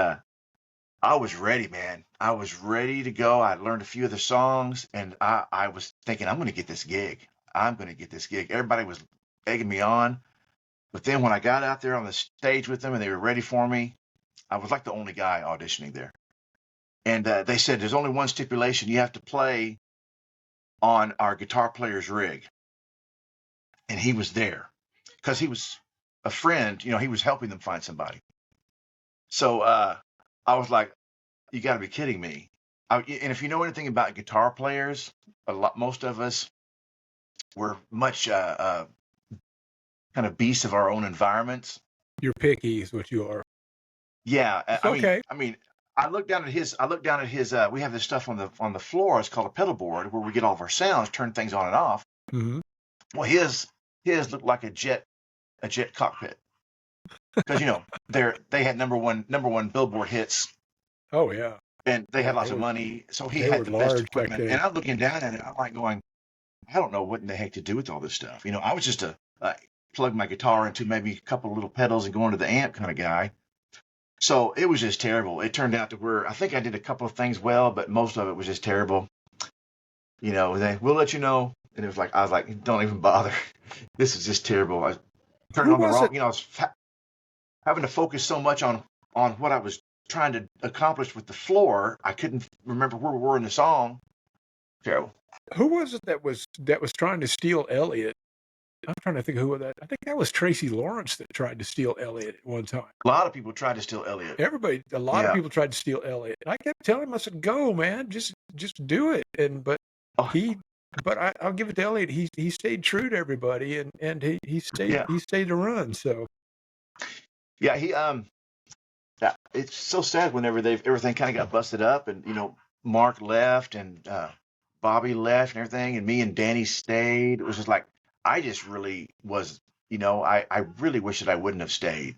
Speaker 3: I was ready, man. I was ready to go. I learned a few of the songs, and I was thinking, I'm going to get this gig. I'm going to get this gig. Everybody was egging me on. But then when I got out there on the stage with them and they were ready for me, I was like the only guy auditioning there. And they said, there's only one stipulation. You have to play on our guitar player's rig. And he was there because he was a friend. He was helping them find somebody. So I was like, you got to be kidding me. And if you know anything about guitar players, most of us were much kind of beasts of our own environments.
Speaker 2: You're picky, is what you are.
Speaker 3: Yeah,
Speaker 2: It's okay.
Speaker 3: I looked down at his. We have this stuff on the floor. It's called a pedal board where we get all of our sounds, turn things on and off.
Speaker 2: Mm-hmm.
Speaker 3: Well, his looked like a jet cockpit because they had number one Billboard hits.
Speaker 2: Oh yeah.
Speaker 3: And they had lots
Speaker 2: they
Speaker 3: of
Speaker 2: were
Speaker 3: money, so he
Speaker 2: they
Speaker 3: had
Speaker 2: were
Speaker 3: the best
Speaker 2: large back
Speaker 3: equipment.
Speaker 2: then.
Speaker 3: And I'm looking down at it, I'm like going, I don't know what in the heck to do with all this stuff. I was just a plug my guitar into maybe a couple of little pedals and go into the amp kind of guy. So it was just terrible. It turned out to where I think I did a couple of things well, but most of it was just terrible. We'll let you know. And I was like, don't even bother. This is just terrible. I turned
Speaker 2: Who
Speaker 3: on the
Speaker 2: was
Speaker 3: wrong,
Speaker 2: it?
Speaker 3: I was having to focus so much on what I was trying to accomplish with the floor. I couldn't remember where we were in the song. Terrible.
Speaker 2: Who was it that was trying to steal Elliot? I'm trying to think who that. I think that was Tracy Lawrence that tried to steal Elliot at one time.
Speaker 3: A lot of people tried to steal Elliot.
Speaker 2: A lot of
Speaker 3: Yeah.
Speaker 2: people tried to steal Elliot. And I kept telling him, I said, "Go, man, just do it."
Speaker 3: Oh,
Speaker 2: But I'll give it to Elliot. He stayed true to everybody, and he stayed
Speaker 3: yeah.
Speaker 2: he stayed to run. So
Speaker 3: Yeah. it's so sad whenever everything kind of got busted up, and Mark left and Bobby left and everything, and me and Danny stayed. It was just like I just really was, I really wish that I wouldn't have stayed.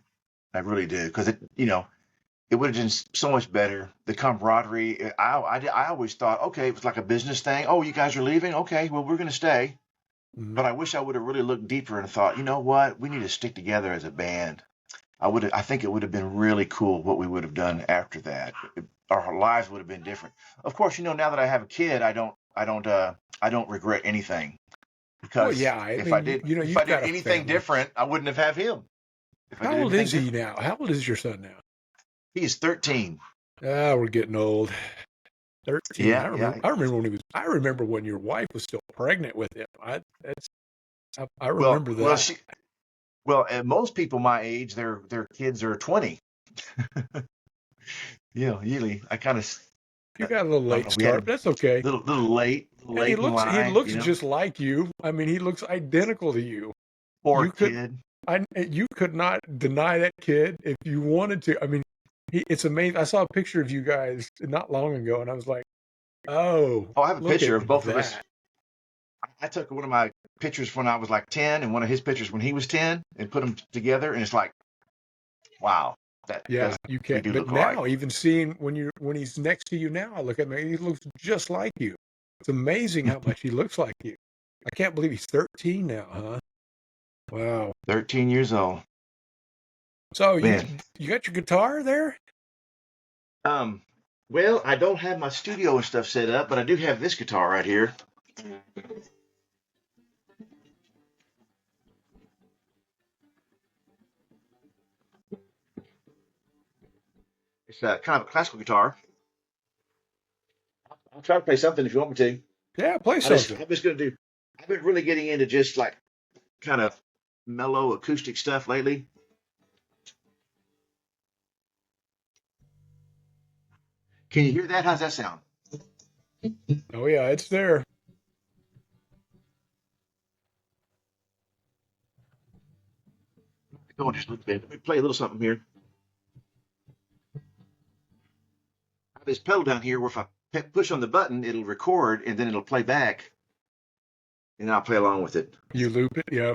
Speaker 3: I really do, because it would have been so much better. The camaraderie. I always thought, okay, it was like a business thing. Oh, you guys are leaving? Okay, well, we're going to stay. But I wish I would have really looked deeper and thought, you know what? We need to stick together as a band. I think it would have been really cool what we would have done after that. Our lives would have been different. Of course, now that I have a kid, I don't regret anything,
Speaker 2: Well,
Speaker 3: because
Speaker 2: yeah,
Speaker 3: if I did anything different, I wouldn't have had him.
Speaker 2: How old is he now? How old is your son now?
Speaker 3: He's 13.
Speaker 2: Ah, we're getting old. 13.
Speaker 3: Yeah,
Speaker 2: I remember when he was. I remember when your wife was still pregnant with him. I remember that.
Speaker 3: Well, and most people my age, their kids are 20. Usually I kind of.
Speaker 2: You got a little late start, but that's okay.
Speaker 3: Little late.
Speaker 2: And he looks just like you. I mean, he looks identical to you.
Speaker 3: Poor kid.
Speaker 2: You could not deny that kid if you wanted to. I mean, it's amazing. I saw a picture of you guys not long ago, and I was like, oh,
Speaker 3: I have a picture of both of us. I took one of my pictures when I was like 10 and one of his pictures when he was 10 and put them together, and it's like, wow.
Speaker 2: You can't. But now, even seeing when he's next to you now, I look at him, he looks just like you. It's amazing how much he looks like you. I can't believe he's 13 now, huh? Wow.
Speaker 3: 13 years old.
Speaker 2: So you got your guitar there?
Speaker 3: Well, I don't have my studio and stuff set up, but I do have this guitar right here. It's kind of a classical guitar. I'll try to play something if you want me to.
Speaker 2: Yeah, play something.
Speaker 3: I've been really getting into just like kind of mellow acoustic stuff lately. Can you hear that? How's that sound?
Speaker 2: Oh yeah, it's there.
Speaker 3: Go on just a little bit. Let me play a little something here. I have this pedal down here where if I push on the button, it'll record and then it'll play back, and I'll play along with it.
Speaker 2: You loop it, yeah.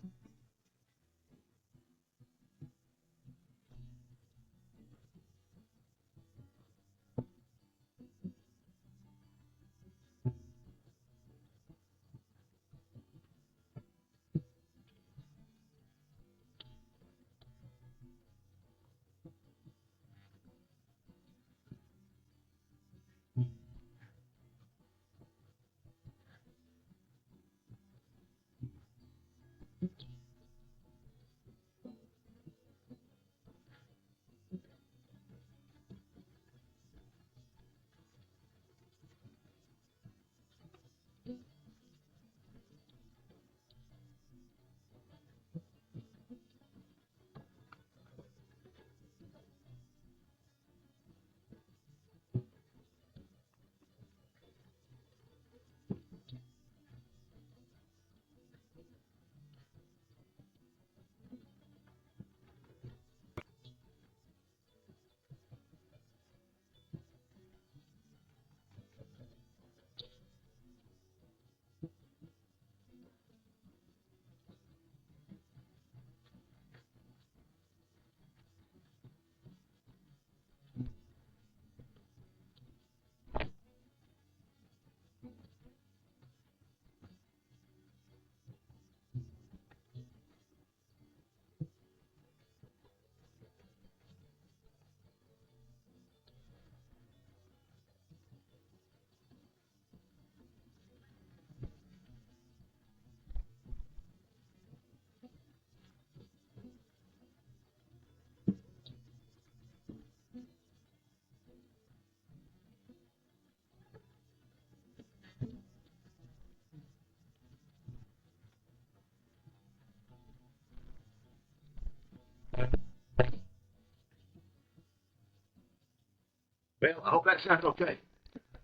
Speaker 3: Well, I hope that sounds okay.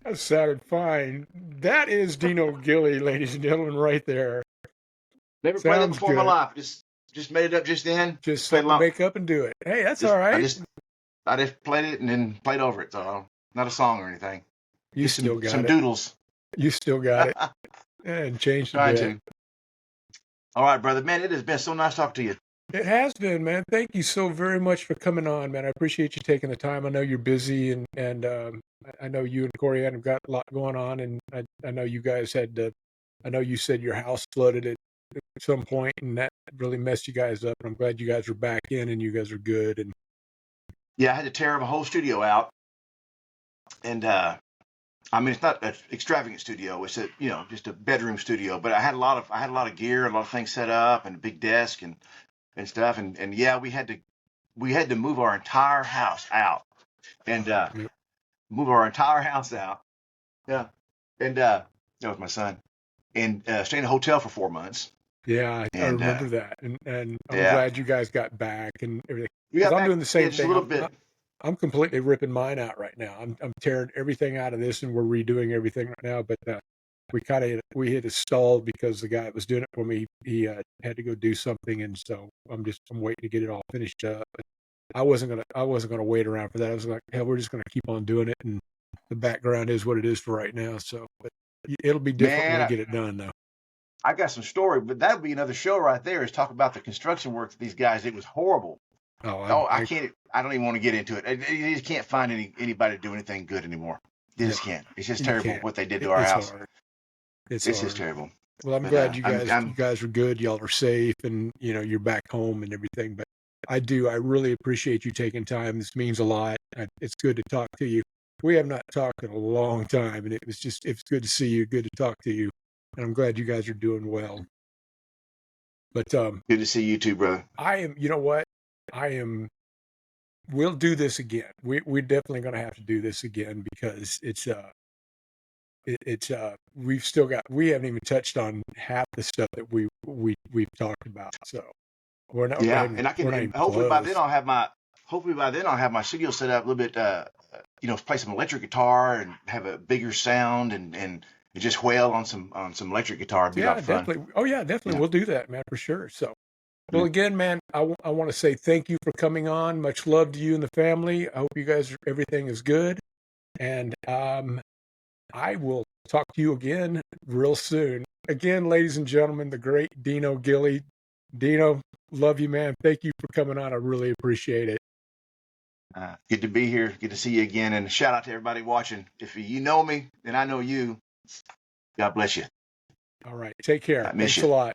Speaker 2: That sounded fine. That is Dino Gilley, ladies and gentlemen, right there.
Speaker 3: Never played it before in my life. Just made it up just then.
Speaker 2: Just make up and do it. Hey, that's all right.
Speaker 3: I just played it and then played over it. So not a song or anything.
Speaker 2: You
Speaker 3: Just
Speaker 2: still got
Speaker 3: some
Speaker 2: it.
Speaker 3: doodles.
Speaker 2: You still got it. And changed a
Speaker 3: Trying
Speaker 2: bit.
Speaker 3: to. All right, brother. Man, it has been so nice talking to you.
Speaker 2: It has been, man. Thank you so very much for coming on, man. I appreciate you taking the time. I know you're busy, and I know you and Corey have got a lot going on, and I know you guys had to. I know you said your house flooded at some point, and that really messed you guys up. And I'm glad you guys are back in, and you guys are good. And
Speaker 3: Yeah, I had to tear my whole studio out, and I mean, it's not an extravagant studio. It's just a bedroom studio. But I had a lot of gear, a lot of things set up, and a big desk and stuff. And yeah, we had to move our entire house out, and move our entire house out. Yeah, and that was my son, and stay in a hotel for 4 months.
Speaker 2: yeah, I
Speaker 3: And
Speaker 2: remember that, and I'm
Speaker 3: yeah,
Speaker 2: glad you guys got back and everything.
Speaker 3: we
Speaker 2: Because
Speaker 3: got
Speaker 2: I'm
Speaker 3: back
Speaker 2: doing the same
Speaker 3: just a
Speaker 2: thing.
Speaker 3: little bit.
Speaker 2: I'm completely ripping mine out right now. I'm tearing everything out of this, and we're redoing everything right now. But we had to stall because the guy that was doing it for me, he had to go do something, and so I'm waiting to get it all finished up. But I wasn't gonna wait around for that. I was like, hell, we're just gonna keep on doing it, and the background is what it is for right now. So, but it'll be different when
Speaker 3: Man,
Speaker 2: we get it done, though.
Speaker 3: I got some story, but that would be another show right there. Is talk about the construction work that these guys. It was horrible.
Speaker 2: Oh,
Speaker 3: I can't. I don't even want to get into it. You just can't find anybody to do anything good anymore. You just can't. It's just
Speaker 2: you
Speaker 3: terrible
Speaker 2: can't.
Speaker 3: what they did to our
Speaker 2: It's
Speaker 3: house.
Speaker 2: hard. It's
Speaker 3: It's
Speaker 2: hard.
Speaker 3: just terrible.
Speaker 2: Well, I'm
Speaker 3: But
Speaker 2: glad you guys
Speaker 3: I'm
Speaker 2: are good. Y'all are safe, and you're back home and everything. But I really appreciate you taking time. This means a lot. It's good to talk to you. We have not talked in a long time, and it's good to see you, good to talk to you, and I'm glad you guys are doing well. But
Speaker 3: good to see you too, brother.
Speaker 2: I am. You know what? I am. We'll do this again. We're definitely going to have to do this again because we haven't even touched on half the stuff that we've talked about. So we're not
Speaker 3: Yeah,
Speaker 2: even,
Speaker 3: and I can.
Speaker 2: we're not
Speaker 3: And
Speaker 2: even
Speaker 3: hopefully by
Speaker 2: close.
Speaker 3: then I'll have my studio set up a little bit. Play some electric guitar and have a bigger sound and just wail on some electric guitar. It'd be a lot of fun.
Speaker 2: Definitely. Oh yeah, definitely.
Speaker 3: Yeah.
Speaker 2: We'll do that, man, for sure. So, well, again, man, I want to say thank you for coming on. Much love to you and the family. I hope you guys, everything is good. And I will talk to you again real soon. Again, ladies and gentlemen, the great Dino Gilley. Dino, love you, man. Thank you for coming on. I really appreciate it.
Speaker 3: Good to be here. Good to see you again. And shout out to everybody watching. If you know me, then I know you. God bless you.
Speaker 2: All right. Take care.
Speaker 3: I miss
Speaker 2: Thanks
Speaker 3: you.
Speaker 2: a lot.